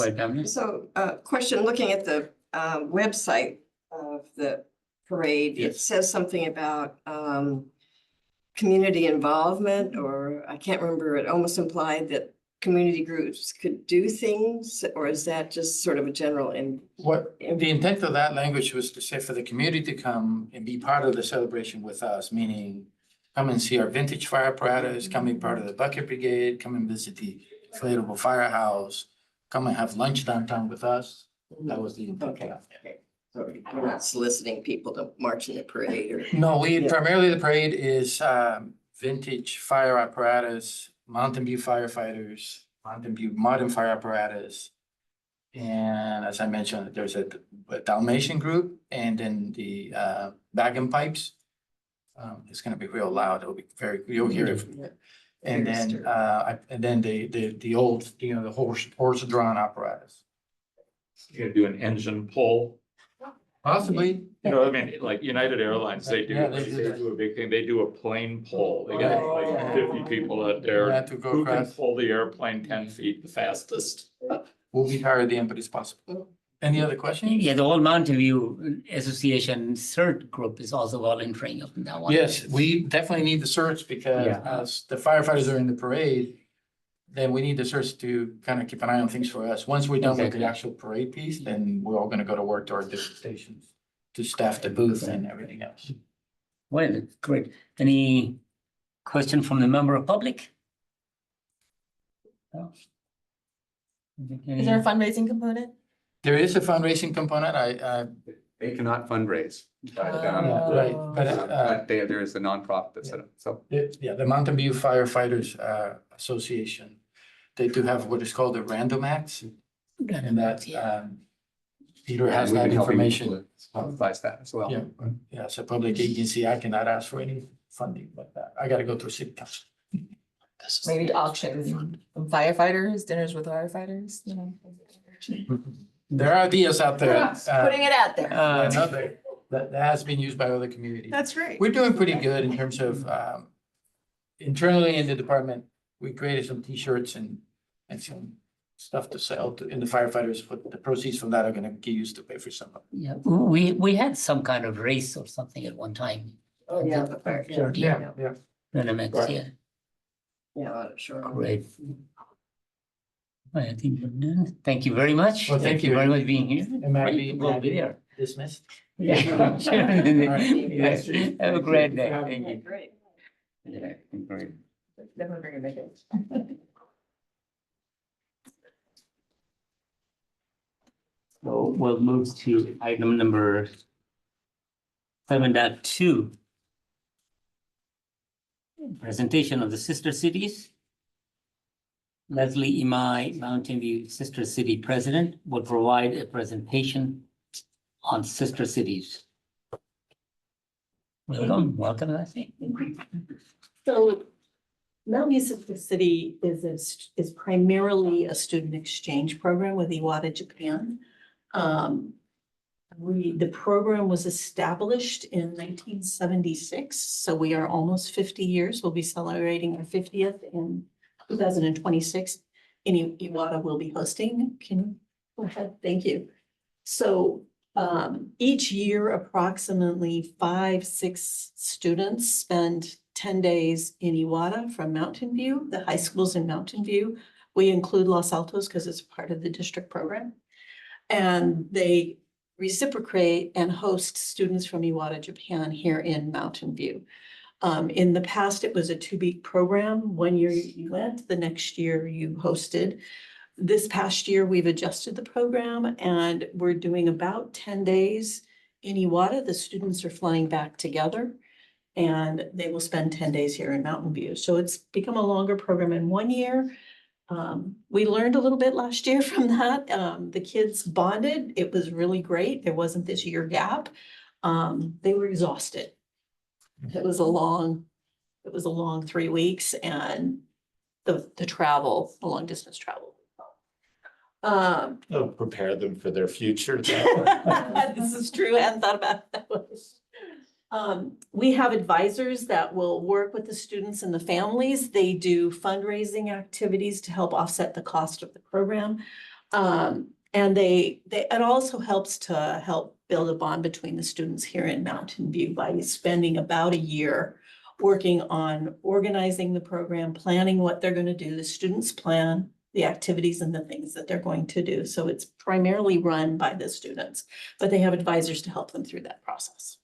Right, I'm- So, question, looking at the website of the parade, it Yes. says something about community involvement, or I can't remember, it almost implied that community groups could do things, or is that just sort of a general What, the intent of that language was to say for the community to come and be part of the celebration with us, meaning come and see our vintage fire apparatus, come be part of the bucket brigade, come and visit the inflatable firehouse, come and have lunch downtown with us. That was the intent. Okay. So we're not soliciting people to march in the parade or. No, Yeah. primarily the parade is vintage fire apparatus, Mountain View firefighters, Mountain View modern fire apparatus. And as I mentioned, there's a Dalmatian group and then the bag and pipes. It's gonna be real loud. It'll be you'll hear it. And then the old, the horse drawn apparatus. You're gonna do an engine pull. Possibly. You know, I mean, like United Airlines, they do, Yeah, they do they that. do a big thing. They do a plane pull. They get Right. like 50 people out there. Yeah, to go Who can across. pull the airplane 10 feet the fastest? We'll be hired the empty as possible. Any other questions? Yeah, the whole Mountain View Association CERT group is also volunteering up in that one. Yes, we definitely need the search because Yeah. as the firefighters are in the parade, then we need the search to kind of keep an eye on things for us. Once we're done with Exactly. the actual parade piece, then we're all gonna go to work to our different stations to staff the booth and everything else. Well, great. Any question from the member of public? No? Is there a fundraising component? There is a fundraising component. They cannot fundraise, but, Yeah, right, but, there is a nonprofit that's set up, so. the Mountain View Firefighters Association, they do have what is called a random acts. And that Peter has we've that been helping information. people Publicize that as well. Yeah, yeah, it's a public agency. I cannot ask for any funding like that. I gotta go through city council. Maybe auction firefighters, dinners with firefighters, you know. There are ideas out there. Putting it out there. That has been used by other communities. That's right. We're doing pretty good in terms of internally in the department, we created some T-shirts and some stuff to sell in the firefighters, but the proceeds from that are gonna get used to pay for some of it. Yeah, we had some kind of race or something at one time. Oh, yeah, the fire, yeah. Yeah. Tournaments, Right. yeah, Yeah, sure. great. Well, I think we're done. Thank you very much. Well, thank you. Very much being here. And may I be- Great, we'll be there. Dismissed. Yeah. Sure. right. Yes, have a great day. Thank you. Great. Yeah, great. Definitely bring a make it. So we'll move to item number 7.2. Presentation of the sister cities. Leslie Imai, Mountain View Sister City President, will provide a presentation on sister cities. Welcome, Leslie. So Mountain View Sister City is primarily a student exchange program with Iwata, Japan. The program was established in 1976, so we are almost 50 years. We'll be celebrating our 50th in 2026. And Iwata will be hosting. Can you go ahead? Thank you. So each year, approximately 5-6 students spend 10 days in Iwata from Mountain View, the high schools in Mountain View. We include Los Altos because it's part of the district program. And they reciprocate and host students from Iwata, Japan here in Mountain View. In the past, it was a 2-week program. 1 year you went, the next year you hosted. This past year, we've adjusted the program and we're doing about 10 days in Iwata. The students are flying back together and they will spend 10 days here in Mountain View. So it's become a longer program in 1 year. We learned a little bit last year from that. The kids bonded. It was really great. There wasn't this year gap. They were exhausted. It was a long 3 weeks and the travel, the long distance travel. It'll prepare them for their future. This is true. I hadn't thought about it that way. We have advisors that will work with the students and the families. They do fundraising activities to help offset the cost of the program. And it also helps to help build a bond between the students here in Mountain View by spending about a year working on organizing the program, planning what they're going to do. The students plan the activities and the things that they're going to do. So it's primarily run by the students, but they have advisors to help them through that process.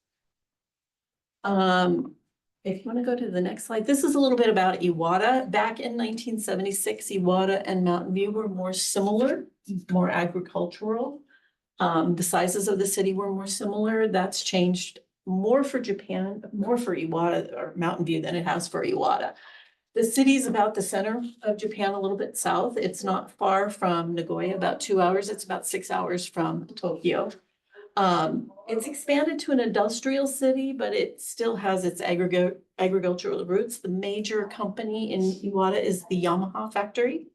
If you want to go to the next slide, this is a little bit about Iwata. Back in 1976, Iwata and Mountain View were more similar, more agricultural. The sizes of the city were more similar. That's changed more for Japan, more for Iwata or Mountain View than it has for Iwata. The city is about the center of Japan, a little bit south. It's not far from Nagoya, about 2 hours. It's about 6 hours from Tokyo. It's expanded to an industrial city, but it still has its agricultural roots. The major company in Iwata is the Yamaha factory.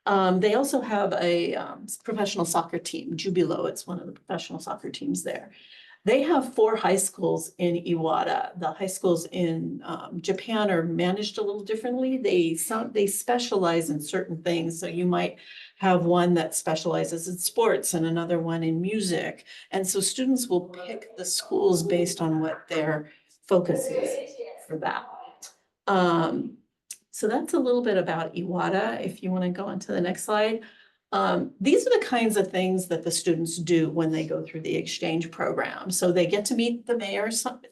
They also have a professional soccer team, Jubilo. It's one of the professional soccer teams there. They have 4 high schools in Iwata. The high schools in Japan are managed a little differently. They specialize in certain things. So you might have one that specializes in sports and another one in music. And so students will pick the schools based on what their focus is for that. So that's a little bit about Iwata. If you want to go on to the next slide. These are the kinds of things that the students do when they go through the exchange program. So they get to meet the mayor,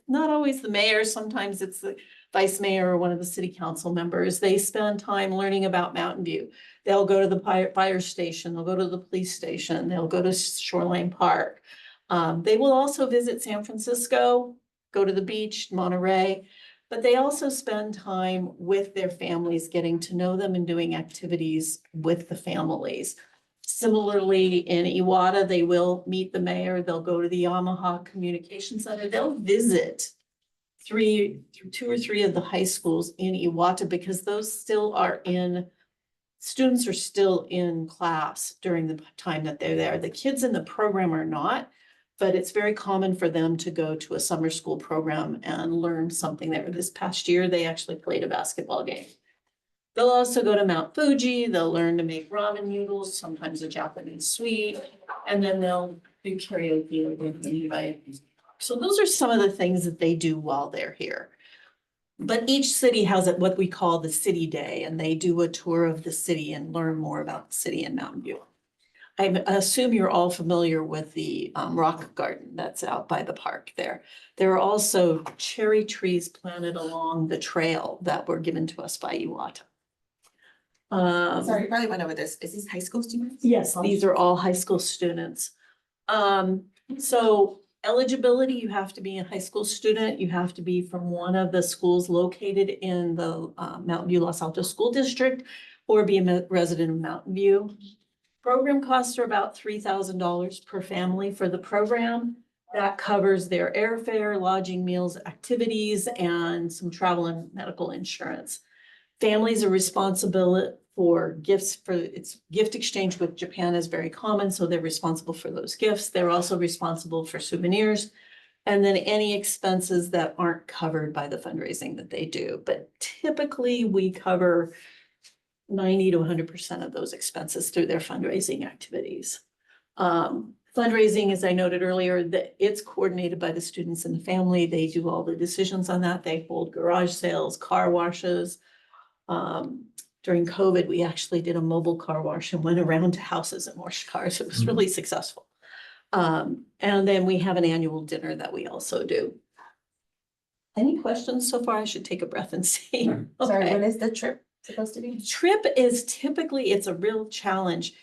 not always the mayor, sometimes it's the vice mayor or one of the city council members. They spend time learning about Mountain View. They'll go to the fire station, they'll go to the police station, they'll go to Shoreline Park. They will also visit San Francisco, go to the beach, Monterey. But they also spend time with their families, getting to know them and doing activities with the families. Similarly, in Iwata, they will meet the mayor, they'll go to the Yamaha Communication Center, they'll visit 2 or 3 of the high schools in Iwata because those still are students are still in class during the time that they're there. The kids in the program are not. But it's very common for them to go to a summer school program and learn something there. This past year, they actually played a basketball game. They'll also go to Mount Fuji, they'll learn to make ramen noodles, sometimes a Japanese sweet, and then they'll do karaoke with anybody. So those are some of the things that they do while they're here. But each city has what we call the city day, and they do a tour of the city and learn more about the city in Mountain View. I assume you're all familiar with the rock garden that's out by the park there. There are also cherry trees planted along the trail that were given to us by Iwata. Sorry, you probably went over this. Is this high school students? Yes, these are all high school students. So eligibility, you have to be a high school student. You have to be from one of the schools located in the Mountain View Los Altos School District or be a resident of Mountain View. Program costs are about $3,000 per family for the program. That covers their airfare, lodging, meals, activities, and some travel and medical insurance. Families are responsible for gifts its gift exchange with Japan is very common, so they're responsible for those gifts. They're also responsible for souvenirs and then any expenses that aren't covered by the fundraising that they do. But typically we cover 90 to 100% of those expenses through their fundraising activities. Fundraising, as I noted earlier, that it's coordinated by the students and the family. They do all the decisions on that. They hold garage sales, car washes. During COVID, we actually did a mobile car wash and went around to houses and washed cars. It was really successful. And then we have an annual dinner that we also do. Any questions so far? I should take a breath and see. Sorry, Okay. when is the trip supposed to be? Trip is typically, it's a real challenge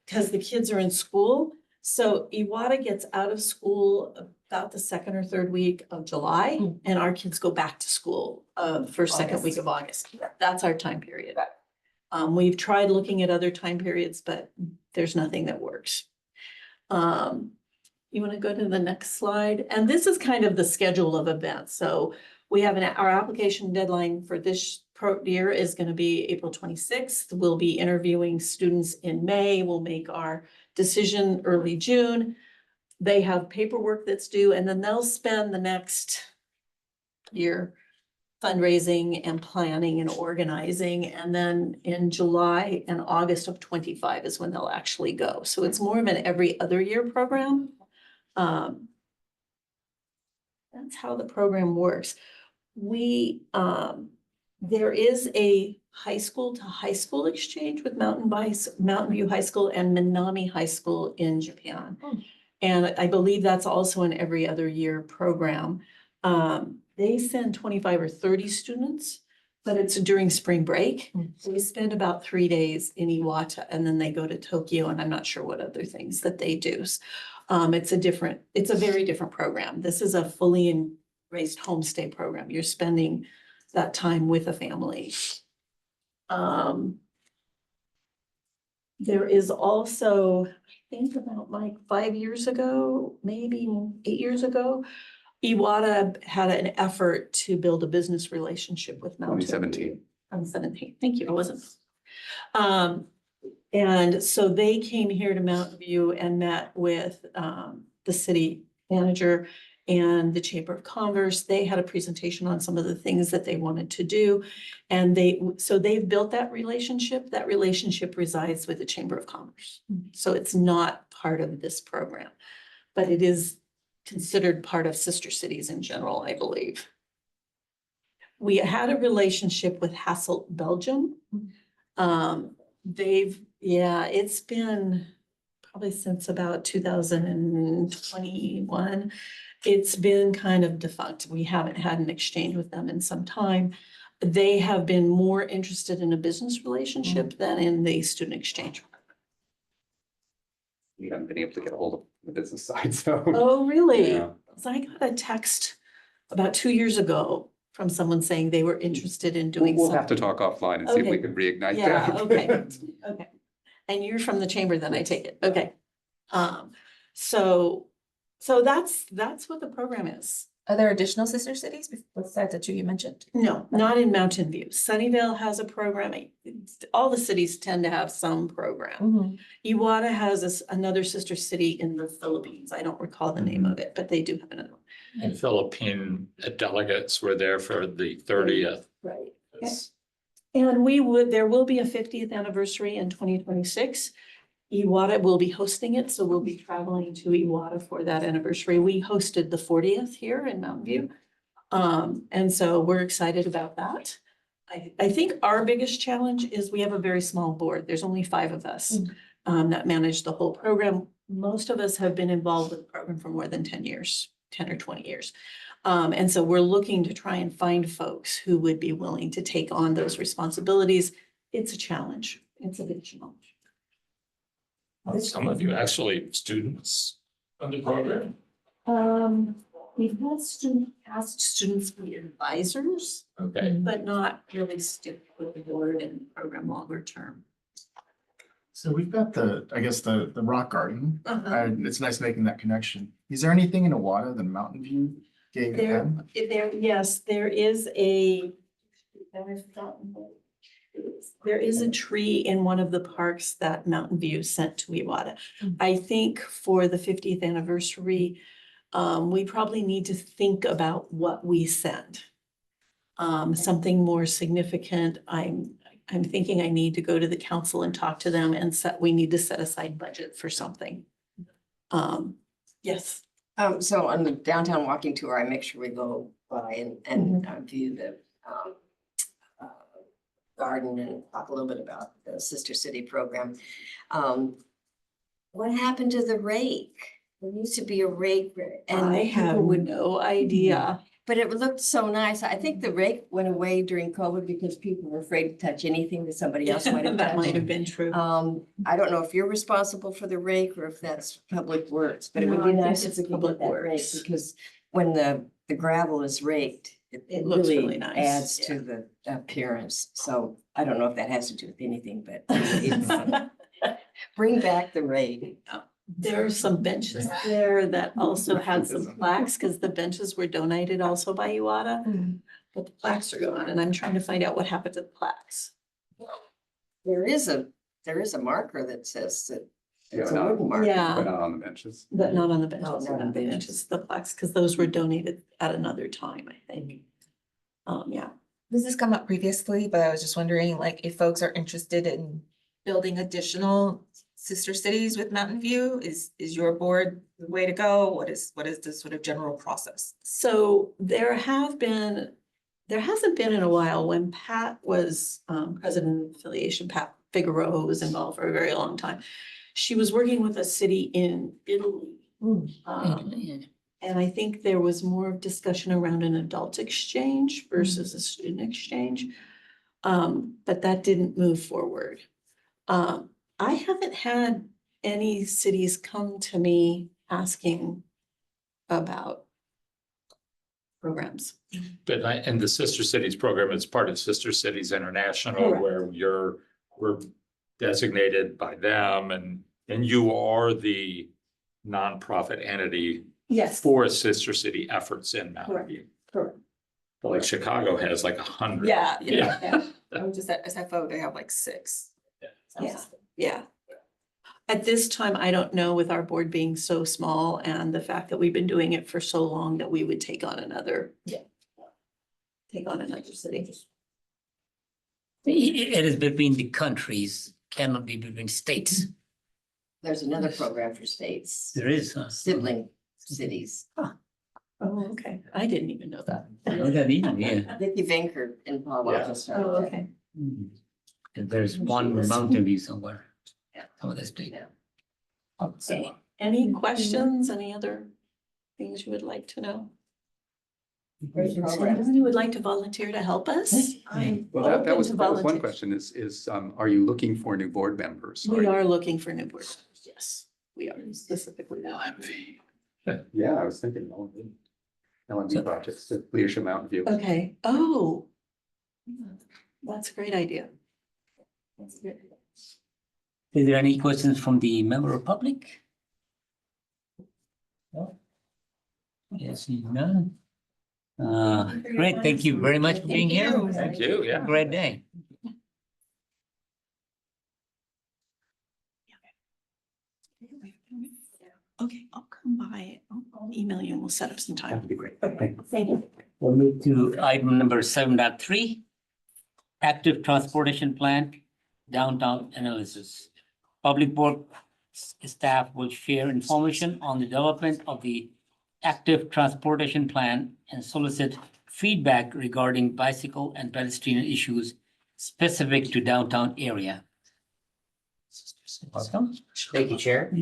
because the kids are in school. So Iwata gets out of school about the 2nd or 3rd week of July and our kids go back to school first, second week of August. That's our time period. We've tried looking at other time periods, but there's nothing that works. You want to go to the next slide? And this is kind of the schedule of events. So we have our application deadline for this year is going to be April 26th. We'll be interviewing students in May. We'll make our decision early June. They have paperwork that's due, and then they'll spend the next year fundraising and planning and organizing. And then in July and August of 25 is when they'll actually go. So it's more of an every other year program. That's how the program works. There is a high school to high school exchange with Mountain View High School and Minami High School in Japan. And I believe that's also an every other year program. They send 25 or 30 students, but it's during spring break. So we spend about 3 days in Iwata and then they go to Tokyo, and I'm not sure what other things that they do. It's a very different program. This is a fully embraced homestay program. You're spending that time with a family. There is also, I think about like 5 years ago, maybe 8 years ago, Iwata had an effort to build a business relationship with Mountain View. 2017. 2017, thank you, I wasn't. And so they came here to Mountain View and met with the city manager and the Chamber of Commerce. They had a presentation on some of the things that they wanted to do. And so they've built that relationship. That relationship resides with the Chamber of Commerce. So it's not part of this program, but it is considered part of sister cities in general, I believe. We had a relationship with Hasselt Belgium. It's been probably since about 2021. It's been kind of defunct. We haven't had an exchange with them in some time. They have been more interested in a business relationship than in the student exchange. We haven't been able to get a hold of the business side, so. Oh, really? Yeah. So I got a text about 2 years ago from someone saying they were interested in doing We'll have to something. talk offline and see if we Okay. can reignite Yeah, that. okay. Okay. And you're from the chamber then, I take it. Okay. So that's what the program is. Are there additional sister cities besides the two you mentioned? No, not in Mountain View. Sunnyvale has a program. All the cities tend to have some program. Iwata has another sister city in the Philippines. I don't recall the name of it, but they do have another one. And Philippine delegates were there for the 30th. Right. Yes. And there will be a 50th anniversary in 2026. Iwata will be hosting it, so we'll be traveling to Iwata for that anniversary. We hosted the 40th here in Mountain View. And so we're excited about that. I think our biggest challenge is we have a very small board. There's only 5 of us that manage the whole program. Most of us have been involved with the program for more than 10 years, 10 or 20 years. And so we're looking to try and find folks who would be willing to take on those responsibilities. It's a challenge. It's a big challenge. Some of you actually students on the program. We've had asked students to be advisors, Okay. but not really stick with the board and program longer term. So we've got the rock garden. Uh-huh. It's nice making that connection. Is there anything in Iwata that Mountain View gave them? Yes, there is there is a tree in one of the parks that Mountain View sent to Iwata. I think for the 50th anniversary, we probably need to think about what we send. Something more significant. I'm thinking I need to go to the council and talk to them and we need to set aside budget for something. Yes. So on the downtown walking tour, I make sure we go by and view the garden and talk a little bit about the Sister City program. What happened to the rake? There used to be a rake and I have people would, no idea. but it looked so nice. I think the rake went away during COVID because people were afraid to touch anything that somebody else might have That might touched. have been true. I don't know if you're responsible for the rake or if that's Public Works, but it would No, be I think nice it's if we could Public get that rake Works. because when the gravel is raked, It it looks really really nice, adds yeah. to the appearance. So I don't know if that has to do with anything, but it's- bring back the rake. There are some benches there that also had some plaques because the benches were donated also by Iwata. But the plaques are gone and I'm trying to find out what happened to the plaques. There is a marker that says that it's a Yeah, wooden marker. Yeah. But not on the benches. But not on the benches, not on not the benches. benches, the plaques, because those were donated at another time, I think. Yeah. This has come up previously, but I was just wondering, like, if folks are interested in building additional sister cities with Mountain View, is your board the way to go? What is the sort of general process? So there hasn't been in a while when Pat was president of affiliation, Pat Figueroa was involved for a very long time. She was working with a city in Italy. And I think there was more discussion around an adult exchange versus a student exchange. But that didn't move forward. I haven't had any cities come to me asking about programs. But in the Sister Cities program, it's part of Sister Cities International Correct. where we're designated by them and you are the nonprofit entity Yes. for Sister City efforts in Mountain Correct. View. Correct. But like Chicago has like 100. Yeah. Yeah. I'm just at SFO, they have like 6. Yeah. Yeah. At this time, I don't know with our board being so small and the fact that we've been doing it for so long that we would take on another. Yeah. Take on another city. It is between the countries, cannot be between states. There's another program for states, There is, huh? sibling cities. Oh, okay. I didn't even know that. Oh, that even, yeah. Vicky Vinker in Palo Alto started Oh, that. okay. And there's one in Mountain View somewhere. Some of the state. So, any questions, any other things you would like to know? Anyone who would like to volunteer to help us? I'm Well, that open was, to that was one volunteer. question is, are you looking for new board members? We are looking for new board members, yes, we are specifically. Yeah, I was thinking LMV projects, the Leadership Mountain View. Okay, oh. That's a great idea. That's good. Is there any questions from the member of public? No? Yes, none. Great, thank you very much for being here. Thank you, yeah. Great day. Okay, I'll come by, I'll email you and we'll set up some time. That'd be great. Thank you. We'll move to item number 7.3. Active transportation plan, downtown analysis. Public Works staff will share information on the development of the active transportation plan and solicit feedback regarding bicycle and pedestrian issues specific to downtown area. Welcome. Thank you, Chair.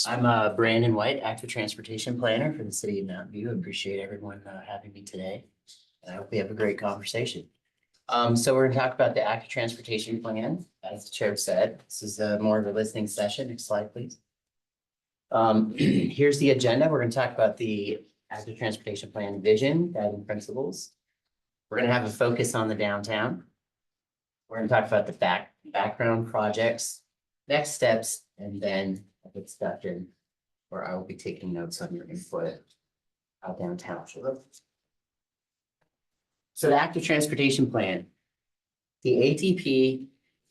I'm Brandon White, Active Transportation Planner for the City of Mountain View. Appreciate everyone having me today. And I hope we have a great conversation. So we're gonna talk about the Active Transportation Plan. As the Chair said, this is more of a listening session. Next slide, please. Here's the agenda. We're gonna talk about the Active Transportation Plan vision, guiding principles. We're gonna have a focus on the downtown. We're gonna talk about the background projects, next steps, and then a discussion where I will be taking notes on your input out downtown. So the Active Transportation Plan. The ATP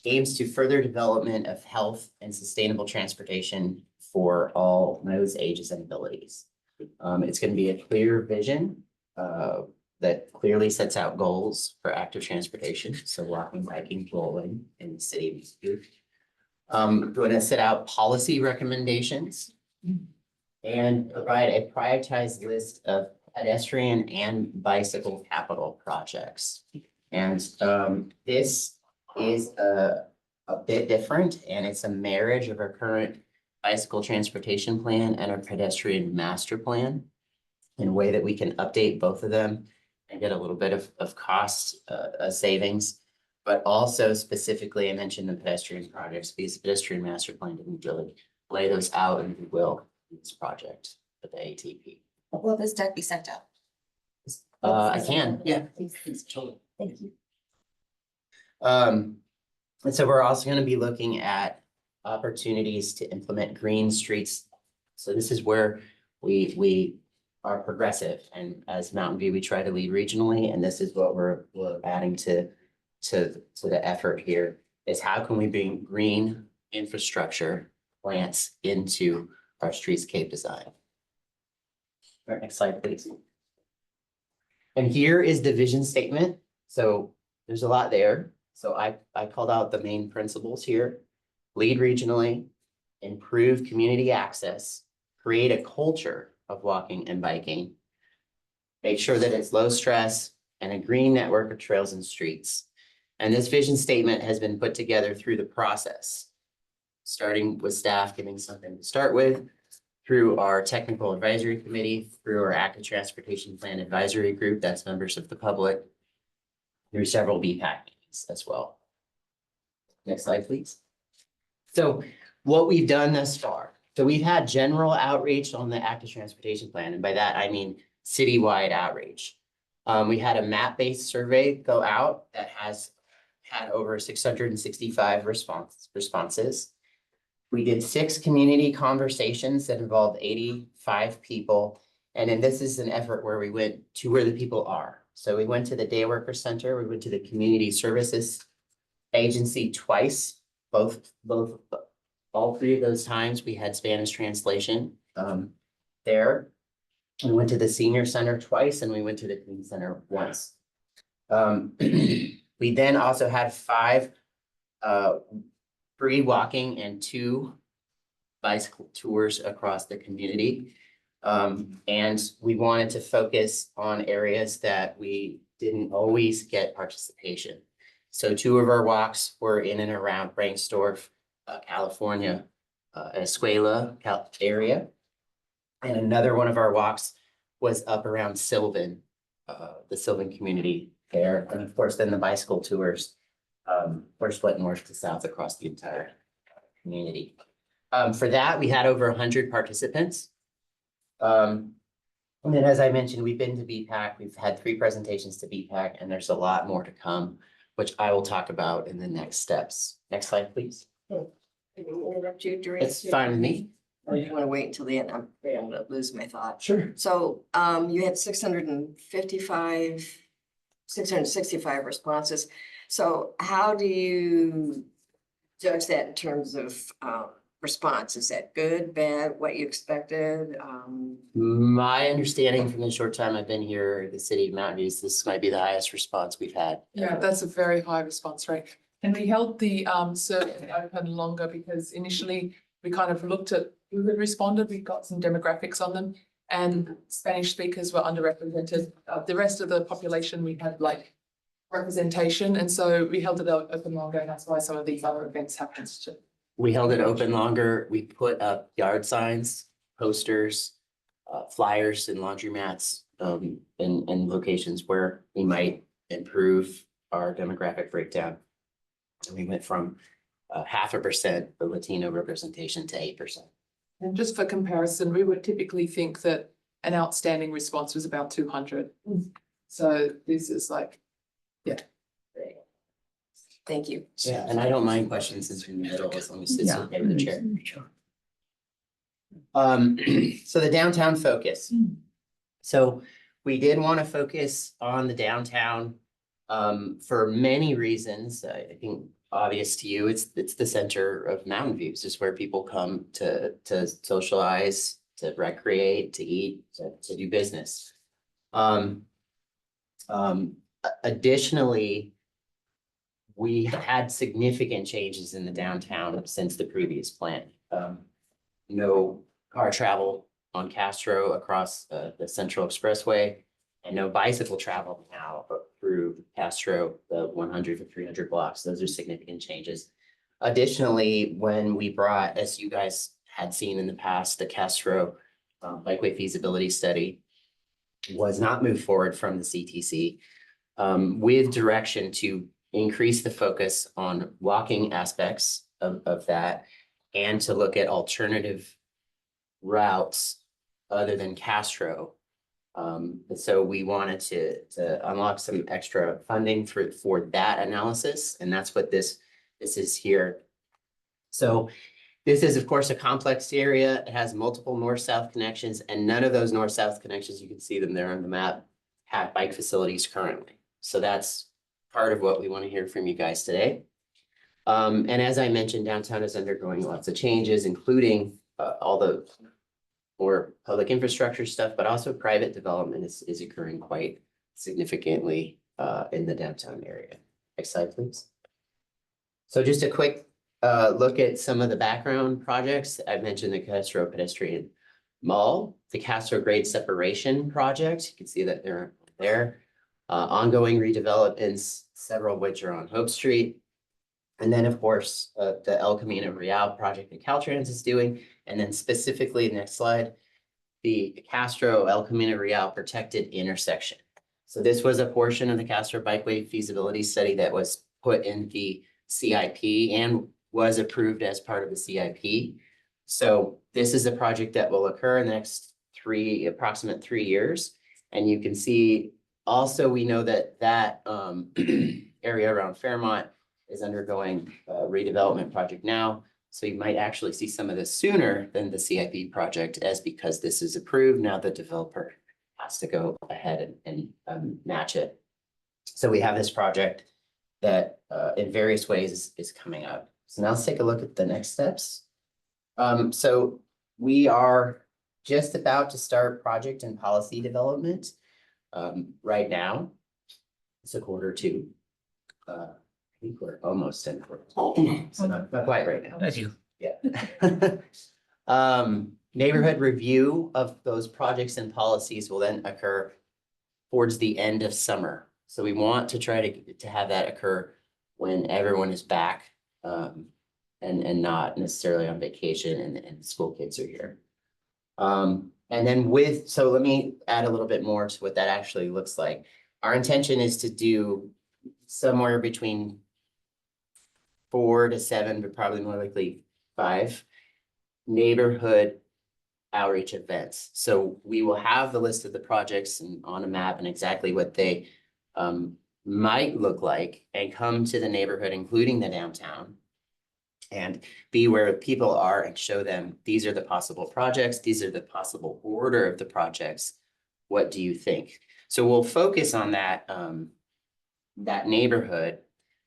aims to further development of health and sustainable transportation for all modes, ages, and abilities. It's going to be a clear vision that clearly sets out goals for active transportation. So walking, biking, rolling in the city of Eastview. Going to set out policy recommendations and provide a prioritized list of pedestrian and bicycle capital projects. And this is a bit different, and it's a marriage of our current bicycle transportation plan and our pedestrian master plan in a way that we can update both of them and get a little bit of cost savings. But also specifically, I mentioned the pedestrian projects because the pedestrian master plan didn't really lay those out, and we will in this project with the ATP. Will this deck be sent out? I can, yeah. Totally. Thank you. And so we're also going to be looking at opportunities to implement green streets. So this is where we are progressive, and as Mountain View, we try to lead regionally, and this is what we're adding to the effort here is how can we bring green infrastructure plants into our streetscape design. All right, next slide, please. And here is the vision statement. So there's a lot there. So I called out the main principles here. Lead regionally, improve community access, create a culture of walking and biking, make sure that it's low stress, and a green network of trails and streets. And this vision statement has been put together through the process, starting with staff giving something to start with, through our technical advisory committee, through our active transportation plan advisory group, that's members of the public, through several BPAC meetings as well. Next slide, please. So what we've done thus far. So we've had general outreach on the active transportation plan. And by that, I mean citywide outreach. We had a map-based survey go out that has had over 665 responses. We did 6 community conversations that involved 85 people. And then this is an effort where we went to where the people are. So we went to the Day Worker Center, we went to the Community Services Agency twice all three of those times we had Spanish translation, there. We went to the senior center twice and we went to the community center once. We then also had 5, free walking and 2 bicycle tours across the community. And we wanted to focus on areas that we didn't always get participation. So 2 of our walks were in and around Brankstorf, California, Escuela area. And another one of our walks was up around Sylvan, the Sylvan community there. And of course, then the bicycle tours, were split north to south across the entire community. For that, we had over 100 participants. And then, as I mentioned, we've been to BPAC. We've had 3 presentations to BPAC, and there's a lot more to come, which I will talk about in the next steps. Next slide, please. Can we interrupt you during? It's fine with me. Or do you want to wait until the end? I'm afraid I'm gonna lose my thought. Sure. So, you had 665 responses. So how do you judge that in terms of, response? Is that good, bad, what you expected? My understanding from the short time I've been here, the city of Mountain View, is this might be the highest response we've had. Yeah, that's a very high response rate. And we held the survey open longer because initially we kind of looked at who had responded. We got some demographics on them, and Spanish speakers were underrepresented. The rest of the population, we had like representation, and so we held it open longer, and that's why some of these other events happened too. We held it open longer. We put up yard signs, posters, flyers and laundromats, in locations where we might improve our demographic breakdown. And we went from 0.5% of Latino representation to 8%. And just for comparison, we would typically think that an outstanding response was about 200. So this is like, yeah. Thank you. Yeah, and I don't mind questions since we're in the middle, as long as it's okay with the chair. So the downtown focus. So we did want to focus on the downtown for many reasons. I think obvious to you, it's the center of Mountain View. It's just where people come to socialize, to recreate, to eat, to do business. Additionally, we had significant changes in the downtown since the previous plan. No car travel on Castro across the Central Expressway, and no bicycle travel now through Castro, the 100 to 300 blocks. Those are significant changes. Additionally, when we brought, as you guys had seen in the past, the Castro bikeway feasibility study was not moved forward from the CTC with direction to increase the focus on walking aspects of that and to look at alternative routes other than Castro. So we wanted to unlock some extra funding for that analysis, and that's what this is here. So this is, of course, a complex area. It has multiple north-south connections, and none of those north-south connections, you can see them there on the map, have bike facilities currently. So that's part of what we want to hear from you guys today. And as I mentioned, downtown is undergoing lots of changes, including all the more public infrastructure stuff, but also private development is occurring quite significantly in the downtown area. Next slide, please. So just a quick look at some of the background projects. I've mentioned the Castro Pedestrian Mall, the Castro Grade Separation Project. You can see that they're there. Ongoing redevelopments, several of which are on Hope Street. And then, of course, the El Camino Real project that Caltrans is doing. And then specifically, next slide, the Castro El Camino Real protected intersection. So this was a portion of the Castro Bikeway feasibility study that was put in the CIP and was approved as part of the CIP. So this is a project that will occur in the next approximate 3 years. And you can see also, we know that area around Fairmont is undergoing a redevelopment project now. So you might actually see some of this sooner than the CIP project, as because this is approved, now the developer has to go ahead and match it. So we have this project that in various ways is coming up. So now let's take a look at the next steps. So we are just about to start project and policy development. Right now, it's a quarter two. I think we're almost in quarter. So not quite right now. That's you. Yeah. Neighborhood review of those projects and policies will then occur towards the end of summer. So we want to try to have that occur when everyone is back, and not necessarily on vacation and school kids are here. And then so let me add a little bit more to what that actually looks like. Our intention is to do somewhere between 4 to 7, but probably more likely 5 neighborhood outreach events. So we will have the list of the projects and on a map and exactly what they might look like, and come to the neighborhood, including the downtown, and be where people are and show them, these are the possible projects, these are the possible order of the projects. What do you think? So we'll focus on that, that neighborhood,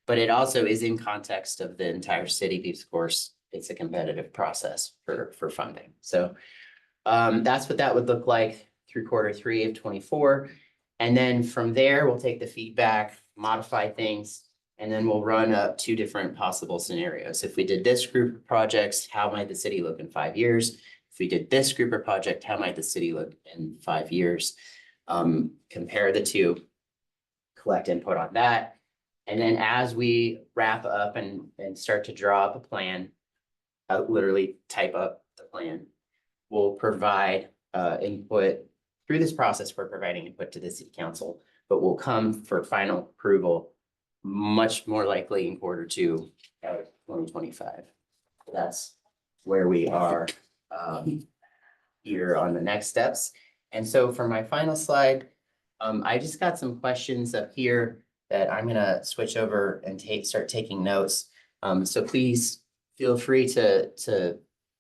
but it also is in context of the entire city because, of course, it's a competitive process for funding. So that's what that would look like through quarter 3 of 24. And then from there, we'll take the feedback, modify things, and then we'll run up 2 different possible scenarios. If we did this group of projects, how might the city look in 5 years? If we did this group of project, how might the city look in 5 years? Compare the 2, collect input on that. And then as we wrap up and start to draw up a plan, literally type up the plan, we'll provide input through this process. We're providing input to the city council, but will come for final approval much more likely in quarter 2 of 2025. That's where we are here on the next steps. And so for my final slide, I just got some questions up here that I'm gonna switch over and start taking notes. So please feel free to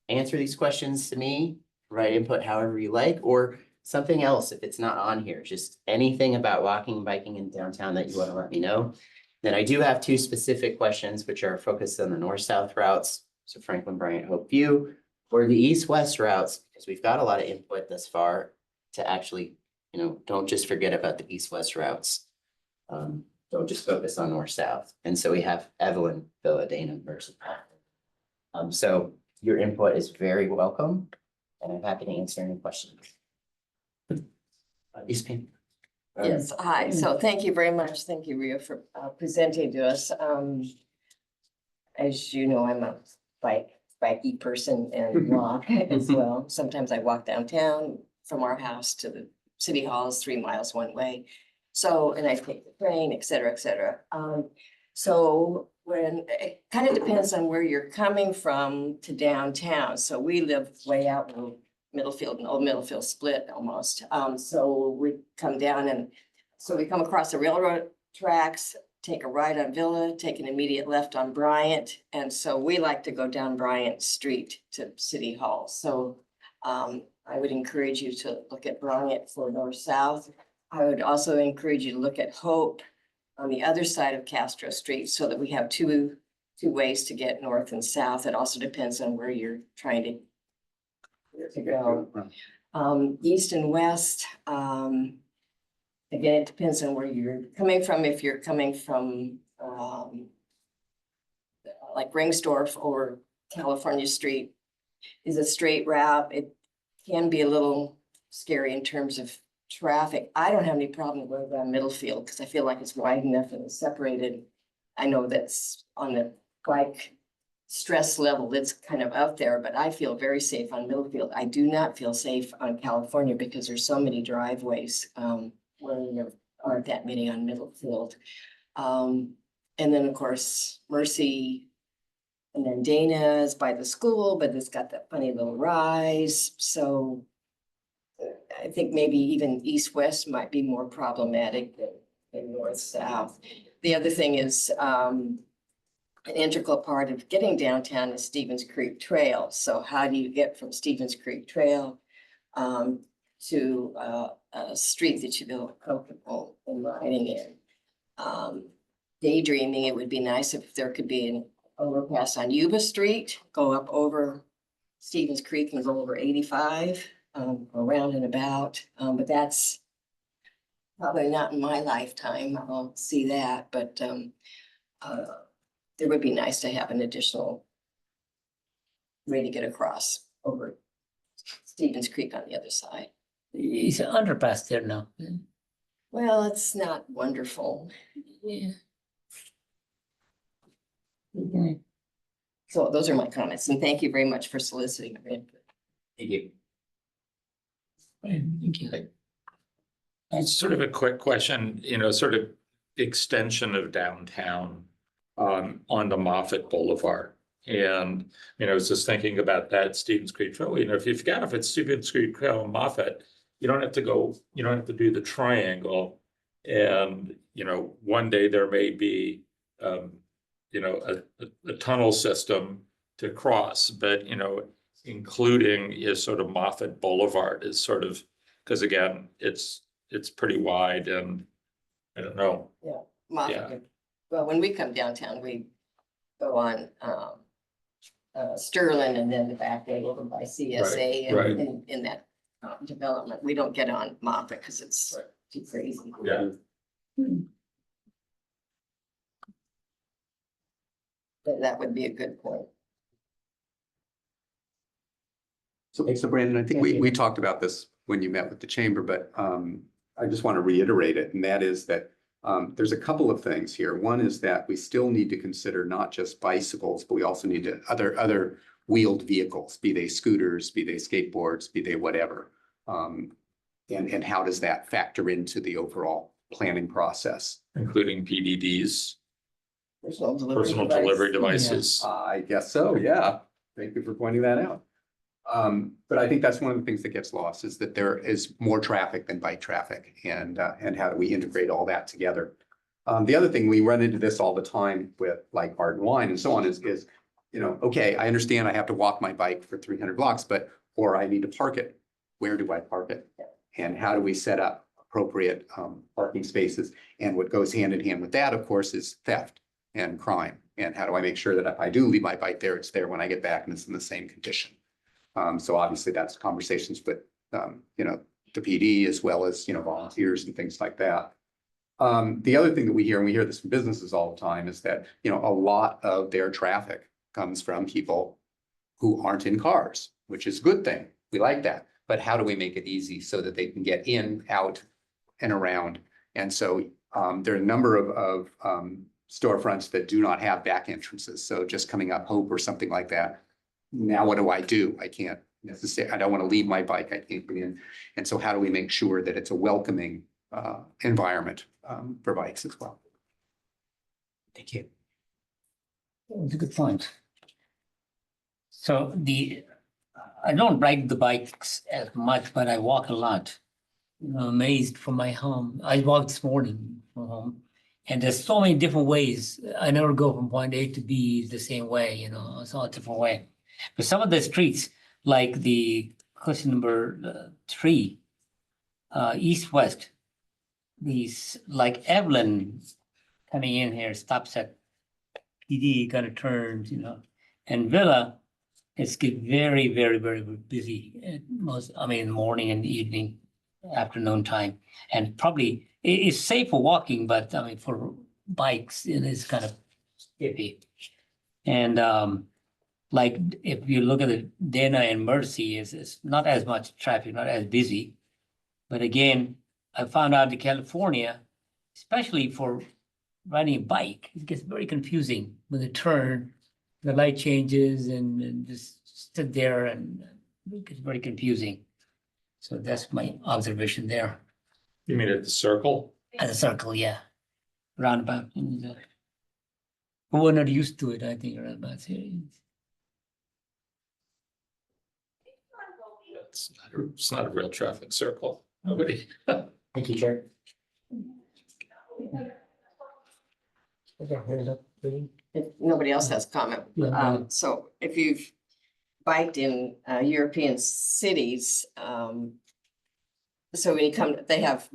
answer these questions to me, write input however you like, or something else if it's not on here, just anything about walking and biking in downtown that you want to let me know. Then I do have 2 specific questions, which are focused on the north-south routes. So Franklin, Bryant, Hope View, or the east-west routes, because we've got a lot of input thus far to actually, don't just forget about the east-west routes. Don't just focus on north-south. And so we have Evelyn, Villa, Dana, Mercer. So your input is very welcome, and I'm happy to answer any questions. East Pam. Yes, hi. So thank you very much. Thank you, Ria, for presenting to us. As you know, I'm a bikey person and walk as well. Sometimes I walk downtown from our house to the city hall is 3 miles one way. So, and I take the train, et cetera, et cetera. So when it kind of depends on where you're coming from to downtown. So we live way out in Middlefield, an old Middlefield split almost. So we come down and so we come across the railroad tracks, take a right on Villa, take an immediate left on Bryant. And so we like to go down Bryant Street to City Hall. So I would encourage you to look at Bryant for north-south. I would also encourage you to look at Hope on the other side of Castro Street so that we have two ways to get north and south. It also depends on where you're trying to go. East and west, again, it depends on where you're coming from. If you're coming from like Ringsdorf or California Street is a straight route. It can be a little scary in terms of traffic. I don't have any problem going down Middlefield because I feel like it's wide enough and separated. I know that's on the bike stress level, it's kind of out there, but I feel very safe on Middlefield. I do not feel safe on California because there's so many driveways where there aren't that many on Middlefield. And then of course, Mercy and then Dana is by the school, but it's got that funny little rise. So I think maybe even east-west might be more problematic than north-south. The other thing is an integral part of getting downtown is Stevens Creek Trail. So how do you get from Stevens Creek Trail to a street that you feel comfortable in riding in? Daydreaming, it would be nice if there could be overpass on Yuba Street, go up over Stevens Creek and go over 85, around and about. But that's probably not in my lifetime. I'll see that, but it would be nice to have an additional way to get across over Stevens Creek on the other side. It's an underpass there now. Well, it's not wonderful. Yeah. So those are my comments, and thank you very much for soliciting our input. Thank you. Thank you. It's sort of a quick question, you know, sort of extension of downtown on the Moffett Boulevard. And, you know, I was just thinking about that Stevens Creek Trail, you know, if you've got, if it's Stevens Creek Trail and Moffett, you don't have to go, you don't have to do the triangle. And, you know, one day there may be, you know, a tunnel system to cross, but, you know, including is sort of Moffett Boulevard is sort of, because again, it's pretty wide and I don't know. Yeah, Moffett. Well, when we come downtown, we go on Sterling and then the back way over by CSA and right. in that development. We don't get on Moffett because it's too crazy. Yeah. That would be a good point. So Brandon, I think we talked about this when you met with the chamber, but I just want to reiterate it, and that is that there's a couple of things here. One is that we still need to consider not just bicycles, but we also need to other wheeled vehicles, be they scooters, be they skateboards, be they whatever. And how does that factor into the overall planning process? Including PDDs, Personal personal delivery devices. I guess so, yeah. Thank you for pointing that out. But I think that's one of the things that gets lost is that there is more traffic than bike traffic and how do we integrate all that together? The other thing, we run into this all the time with like Art and Wine and so on is, you know, okay, I understand I have to walk my bike for 300 blocks, or I need to park it. Where do I park it? And how do we set up appropriate parking spaces? And what goes hand in hand with that, of course, is theft and crime. And how do I make sure that if I do leave my bike there, it's there when I get back and it's in the same condition? So obviously that's conversations with, you know, the PD as well as, you know, volunteers and things like that. The other thing that we hear, and we hear this from businesses all the time, is that, you know, a lot of their traffic comes from people who aren't in cars, which is a good thing. We like that. But how do we make it easy so that they can get in, out, and around? And so there are a number of storefronts that do not have back entrances. So just coming up Hope or something like that. Now, what do? I can't necessarily, I don't want to leave my bike. I can't get in. And so how do we make sure that it's a welcoming environment for bikes as well? Thank you. It's a good point. So I don't ride the bikes as much, but I walk a lot. You know, amazed from my home. I walked this morning from home. And there's so many different ways. I never go from point A to B the same way, you know, it's all a different way. But some of the streets, like the question number 3, east-west, these like Evelyn coming in here stops at PD, kind of turns, you know, and Villa, it's get very, very, very busy at most, I mean, morning and evening, afternoon time, and probably it's safe for walking, but I mean, for bikes, it is kind of iffy. And like if you look at the Dana and Mercy, it's not as much traffic, not as busy. But again, I found out in California, especially for riding a bike, it gets very confusing when the turn, the light changes and just sit there and it gets very confusing. So that's my observation there. You mean at the circle? At the circle, yeah. Roundabout. We're not used to it, I think, roundabouts here. It's not a real traffic circle. Nobody. Thank you, Chair. If nobody else has comment, so if you've biked in European cities, so when you come, they have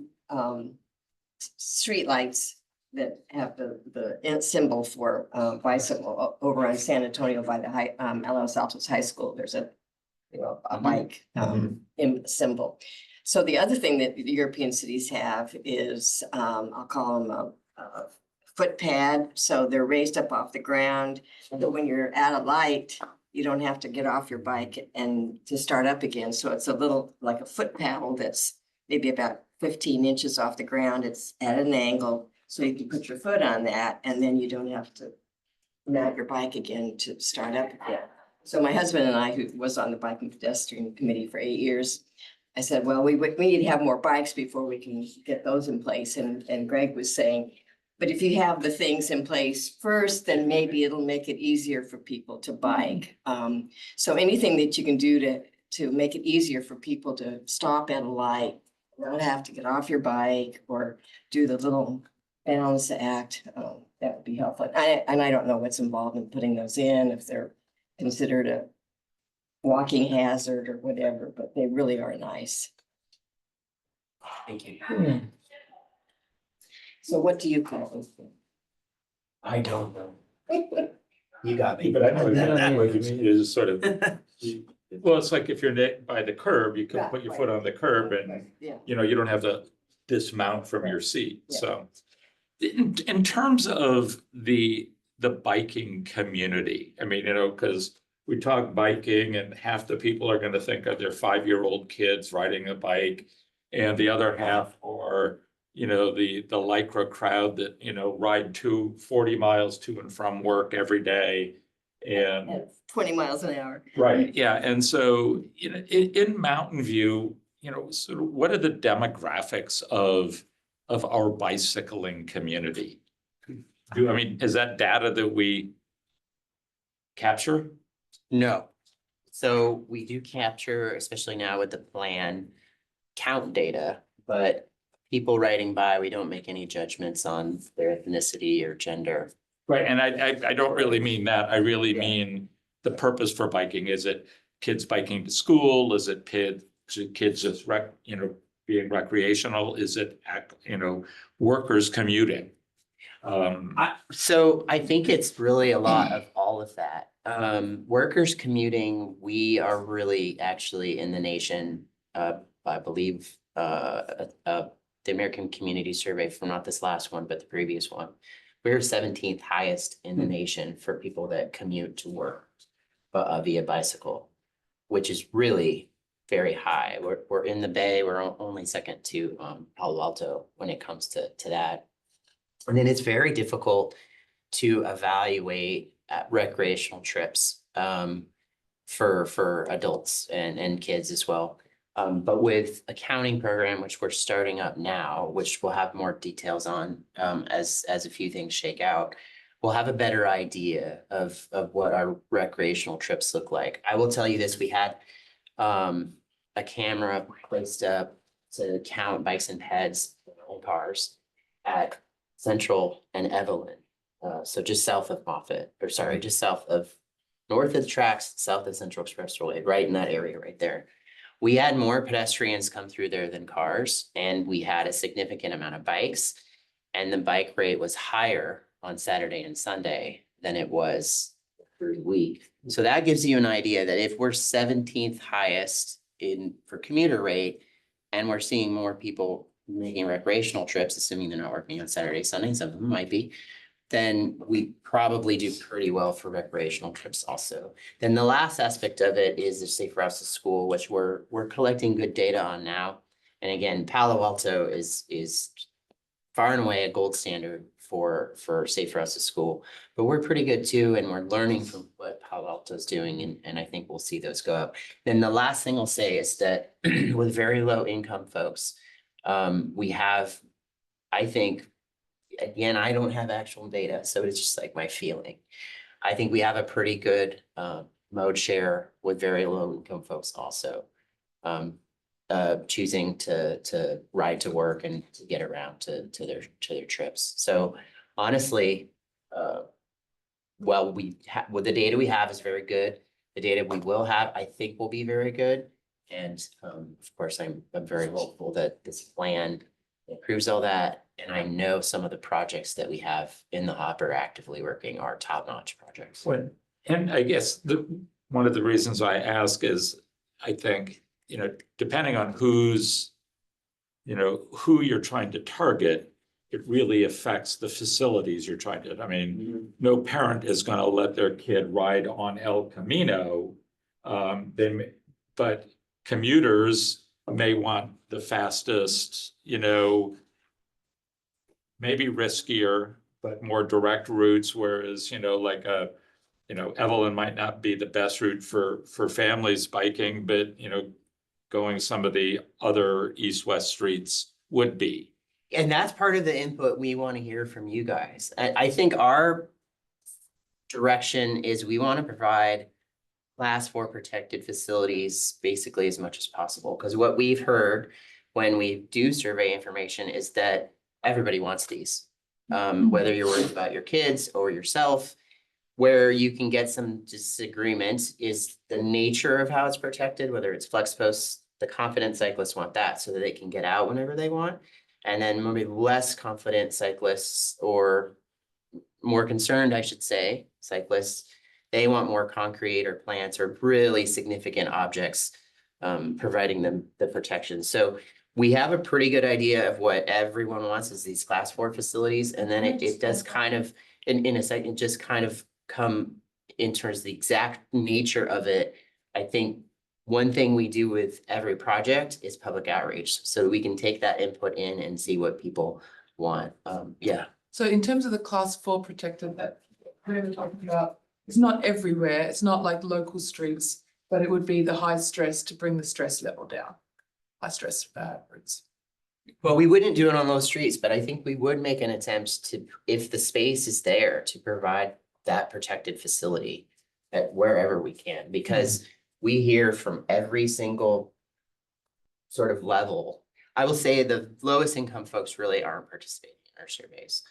streetlights that have the symbol for bicycle over on San Antonio by the Los Altos High School. There's a bike symbol. So the other thing that the European cities have is I'll call them a foot pad. So they're raised up off the ground. So when you're at a light, you don't have to get off your bike and to start up again. So it's a little like a foot paddle that's maybe about 15 inches off the ground. It's at an angle. So you can put your foot on that and then you don't have to mount your bike again to start up again. So my husband and I, who was on the Bike and Pedestrian Committee for 8 years, I said, well, we need to have more bikes before we can get those in place. And Greg was saying, but if you have the things in place first, then maybe it'll make it easier for people to bike. So anything that you can do to make it easier for people to stop at a light, not have to get off your bike or do the little balance act, that would be helpful. And I don't know what's involved in putting those in, if they're considered a walking hazard or whatever, but they really are nice. Thank you. So what do you call those? I don't know. You got me. But I know what you mean is sort of, well, it's like if you're by the curb, you can Yeah, put your right. foot on the curb and, Yeah. you don't have to dismount from your seat, Yeah. so. In terms of the biking community, I mean, because we talk biking and half the people are gonna think of their 5-year-old kids riding a bike. And the other half are, the Lycra crowd that, ride 40 miles to and from work every day. And At 20 miles an hour. right, yeah, and so, in Mountain View, sort of what are the demographics of our bicycling community? Is that data that we capture? No. So we do capture, especially now with the plan, count data, but people riding by, we don't make any judgments on their ethnicity or gender. Right, and I don't really mean that. I really mean the purpose for biking. Is it kids biking to school? Is it kids just being recreational? Is it, workers commuting? So I think it's really a lot of all of that. Workers commuting, we are really actually in the nation, I believe, the American Community Survey, from not this last one, but the previous one. We're 17th highest in the nation for people that commute to work via bicycle, which is really very high. We're in the Bay. We're only second to Palo Alto when it comes to that. And then it's very difficult to evaluate recreational trips for adults and kids as well. But with a counting program, which we're starting up now, which we'll have more details on as a few things shake out, we'll have a better idea of what our recreational trips look like. I will tell you this, we had a camera placed up to count bikes and peds and cars at Central and Evelyn. So just south of Moffett, or sorry, just north of the tracks, south of Central Expressway, right in that area right there. We had more pedestrians come through there than cars, and we had a significant amount of bikes. And the bike rate was higher on Saturday and Sunday than it was through the week. So that gives you an idea that if we're 17th highest for commuter rate, and we're seeing more people making recreational trips, assuming they're not working on Saturday, Sunday, some of them might be, then we probably do pretty well for recreational trips also. Then the last aspect of it is the Safe Routes to School, which we're collecting good data on now. And again, Palo Alto is far and away a gold standard for Safe Routes to School, but we're pretty good too, and we're learning from what Palo Alto is doing, and I think we'll see those go up. Then the last thing I'll say is that with very low income folks, we have, I think, again, I don't have actual data, so it's just like my feeling. I think we have a pretty good mode share with very low income folks also. Choosing to ride to work and to get around to their trips. So honestly, well, with the data we have is very good. The data we will have, I think, will be very good. And of course, I'm very hopeful that this plan improves all that. And I know some of the projects that we have in the hopper actively working are top-notch projects. Well, and I guess one of the reasons I ask is, I think, depending on who you're trying to target, it really affects the facilities you're trying to, I mean, no parent is gonna let their kid ride on El Camino. But commuters may want the fastest, maybe riskier, but more direct routes, whereas, Evelyn might not be the best route for families biking, but, going some of the other east-west streets would be. And that's part of the input we want to hear from you guys. I think our direction is we want to provide class 4 protected facilities basically as much as possible. Because what we've heard when we do survey information is that everybody wants these. Whether you're worried about your kids or yourself, where you can get some disagreement is the nature of how it's protected, whether it's flex posts. The confident cyclists want that so that they can get out whenever they want. And then maybe less confident cyclists, or more concerned, I should say, cyclists, they want more concrete or plants or really significant objects, providing them the protection. So we have a pretty good idea of what everyone wants is these class 4 facilities. And then it does kind of, in a second, just kind of come in terms of the exact nature of it. I think one thing we do with every project is public outreach, so we can take that input in and see what people want. Yeah. So in terms of the class 4 protected that we're talking about, it's not everywhere. It's not like local streets, but it would be the high stress to bring the stress level down. High stress routes. Well, we wouldn't do it on those streets, but I think we would make an attempt to, if the space is there, to provide that protected facility at wherever we can, because we hear from every single sort of level. I will say the lowest income folks really aren't participating in our surveys,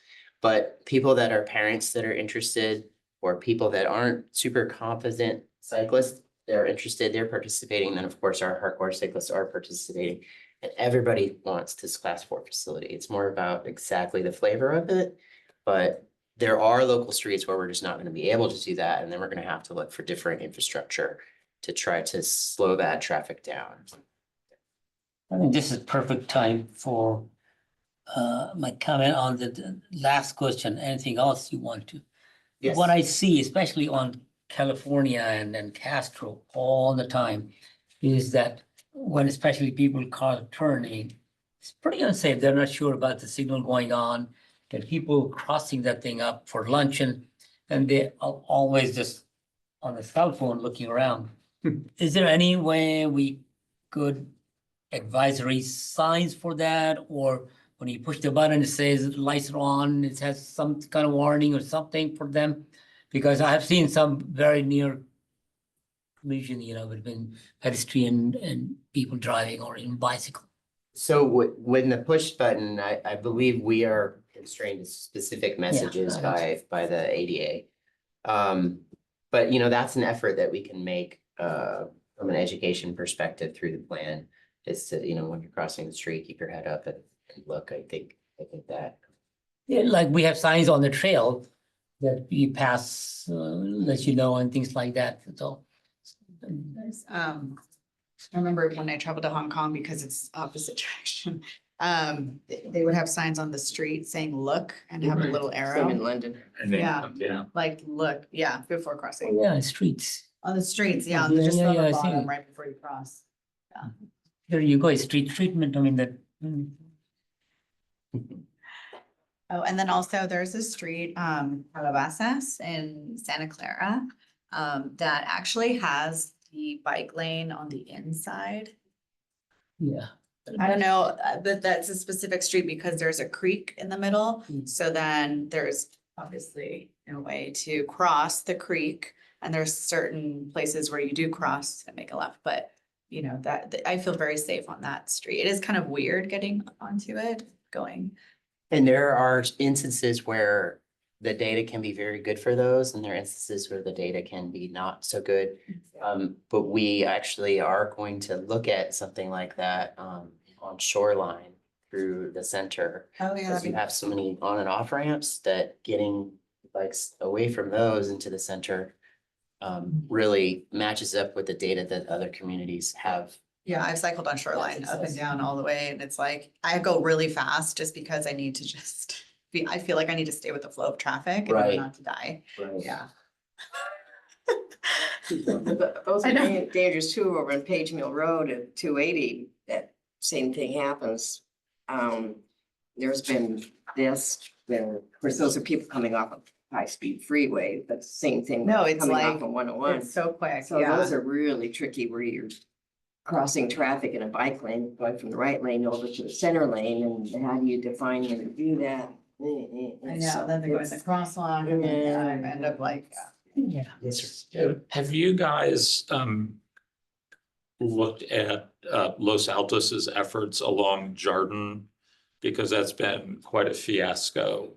but people that are parents that are interested, or people that aren't super confident cyclists, they're interested, they're participating. And then of course our hardcore cyclists are participating, and everybody wants this class 4 facility. It's more about exactly the flavor of it, but there are local streets where we're just not going to be able to do that. And then we're going to have to look for different infrastructure to try to slow that traffic down. I think this is perfect time for my comment on the last question. Anything else you want to? Yes. What I see, especially on California and Castro all the time, is that when especially people cars turning, it's pretty unsafe. They're not sure about the signal going on, and people crossing that thing up for luncheon, and they are always just on the cell phone looking around. Is there any way we could advisory signs for that, or when you push the button, it says lights are on, it has some kind of warning or something for them? Because I have seen some very near collision, between pedestrian and people driving or in bicycle. So when the push button, I believe we are constrained to specific messages by the ADA. But that's an effort that we can make from an education perspective through the plan, is to, when you're crossing the street, keep your head up and look. I think that. Yeah, like we have signs on the trail that you pass, let you know, and things like that, so. I remember when I traveled to Hong Kong, because it's opposite direction, they would have signs on the street saying, look, and have a little Same arrow. in London. Yeah. Like, look, before crossing. Yeah, streets. On the streets, yeah, Yeah, just yeah, on yeah, the I see. bottom, right before you cross. There you go, street treatment, I mean, that. Oh, and then also there's a street, Calabasas in Santa Clara, that actually has the bike lane on the inside. Yeah. I don't know, but that's a specific street because there's a creek in the middle. So then there's obviously no way to cross the creek. And there's certain places where you do cross and make a left, but that I feel very safe on that street. It is kind of weird getting onto it, going. And there are instances where the data can be very good for those, and there are instances where the data can be not so good. But we actually are going to look at something like that on Shoreline, through the center. Oh, yeah. Because you have so many on and off ramps that getting bikes away from those into the center really matches up with the data that other communities have. Yeah, I've cycled on Shoreline up and down all the way, and it's like, I go really fast just because I need to just be, I feel like I need to stay with the flow of traffic and Right. not to die. Right. Yeah. But those I are know. dangerous too, over on Page Mill Road at 280, that same thing happens. There's been this, of course, those are people coming off of high-speed freeway, but same thing. No, it's coming like, off of 101. it's so quick, So yeah. those are really tricky where you're crossing traffic in a bike lane, going from the right lane over to the center lane, and how do you define when to do that? I know, then they go in the crosswalk and then I end up like, Yeah. Yes, sir. Have you guys looked at Los Altos's efforts along Jarden? Because that's been quite a fiasco.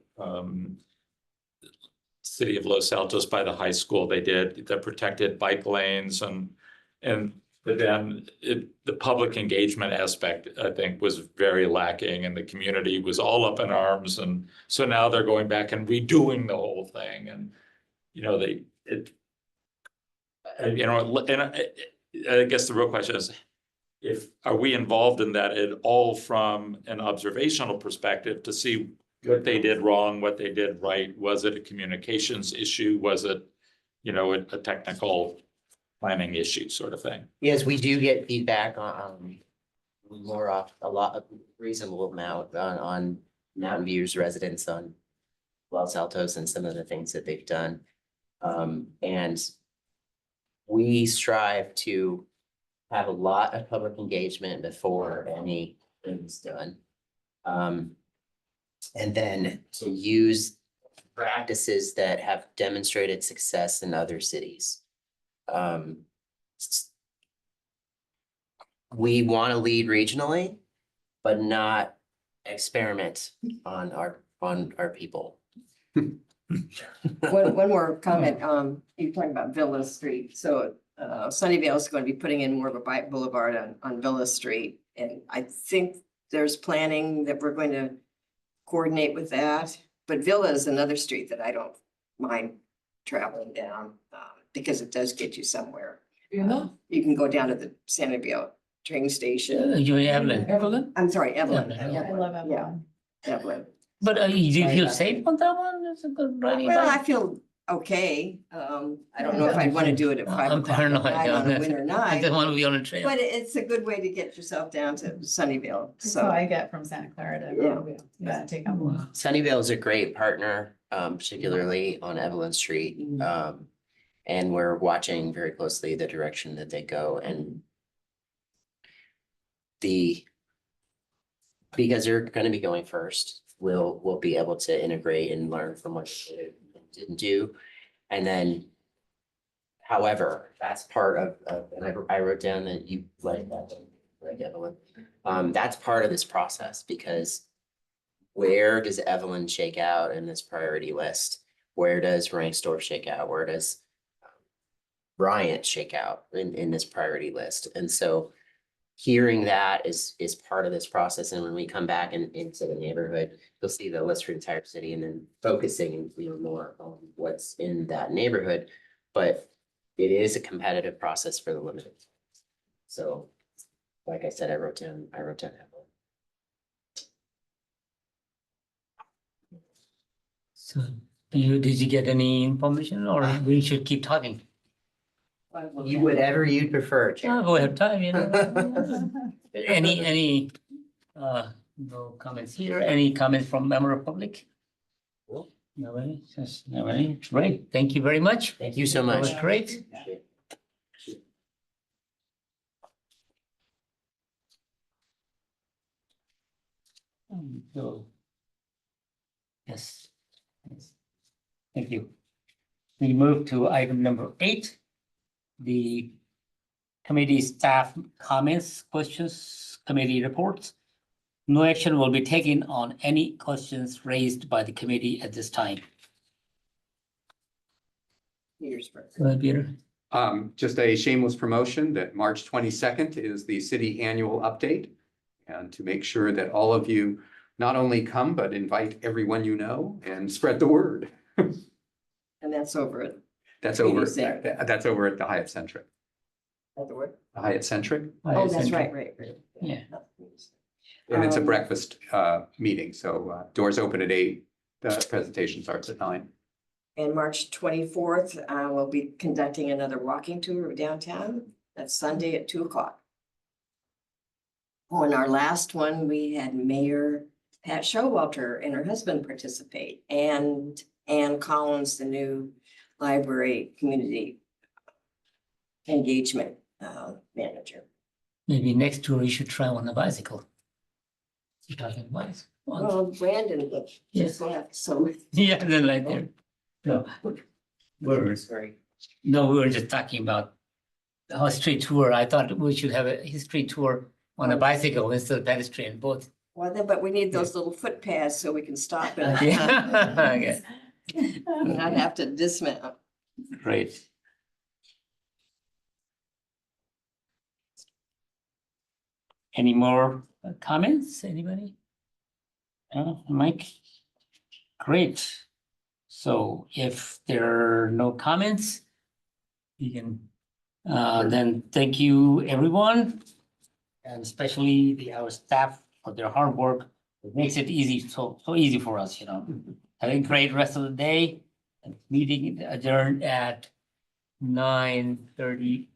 City of Los Altos by the high school, they did the protected bike lanes but then the public engagement aspect, I think, was very lacking and the community was all up in arms. And so now they're going back and redoing the whole thing. And, you know, I guess the real question is, are we involved in that at all from an observational perspective to see what they did wrong, what they did right? Was it a communications issue? Was it, you know, a technical planning issue sort of thing? Yes, we do get feedback on a reasonable amount on Mountain View's residents on Los Altos and some of the things that they've done. And we strive to have a lot of public engagement before anything is done. And then to use practices that have demonstrated success in other cities. We want to lead regionally, but not experiment on our people. One more comment, you're talking about Villa Street, so Sunnyvale is going to be putting in more of a bike boulevard on Villa Street. And I think there's planning that we're going to coordinate with that, but Villa is another street that I don't mind traveling down, because it does get you somewhere. You know, You can go down to the Sunnyvale train station. You Evelyn. Evelyn? I'm sorry, Evelyn. Evelyn, yeah. I love Evelyn. Evelyn. But do you feel safe on that one? It's a good riding Well, I bike. feel okay. I don't know if I'd want to do it at 5 I'm o'clock at paranoid. night on a winter I night. just want to be on a trail. But it's a good way to get yourself down to Sunnyvale, That's how so. I get from Santa Clara to, Yeah. take on. Sunnyvale is a great partner, particularly on Evelyn Street. And we're watching very closely the direction that they go and because they're gonna be going first, we'll be able to integrate and learn from what they didn't do. And then, however, that's part of, and I wrote down that you like that, like Evelyn. That's part of this process because where does Evelyn shake out in this priority list? Where does Ranksdorf shake out? Where does Bryant shake out in this priority list? And so hearing that is part of this process. And when we come back into the neighborhood, you'll see the list for the entire city and then focusing, more on what's in that neighborhood. But it is a competitive process for the limited. So, like I said, I wrote down Evelyn. So did you get any information or we should keep talking? Whatever you'd prefer, Chair. Oh, we have time, Any no comments here? Any comments from member of public? Nobody, just nobody. Great, thank you very much. Thank you so That was much. great. So. Yes. Yes. Thank you. We move to item number 8. The committee staff comments, questions, committee reports. No action will be taken on any questions raised by the committee at this time. Here's for. Go ahead, Peter. Just a shameless promotion that March 22nd is the city annual update. and to make sure that all of you not only come, but invite everyone you know and spread the word. And that's over at That's over, Community Center. that's over at the Hyatt Centric. the word. The Hyatt Centric, Oh, that's right, right. Yeah. and it's a Um, breakfast meeting, so doors open at 8, the presentation starts at 9. And March 24th, we'll be conducting another walking tour of downtown. That's Sunday at 2:00. Oh, and our last one, we had Mayor Pat Showalter and her husband participate, and Ann Collins, the new library community engagement manager. Maybe next tour you should try on a bicycle. You're talking about. Well, Brandon just left, so. Yeah, then right there. No. Sorry. No, we were just talking about the history tour. I thought we should have a history tour on a bicycle instead of pedestrian, both. Well, then, but we need those little footpaths so we can stop and Yeah, okay, not have to dismount. great. Any more comments, anybody? Mike? Great. So if there are no comments, you can, then thank you, everyone. And especially our staff for their hard work. It makes it easy, so easy for us, you know. Have a great rest of the day. And meeting adjourned at 9:39.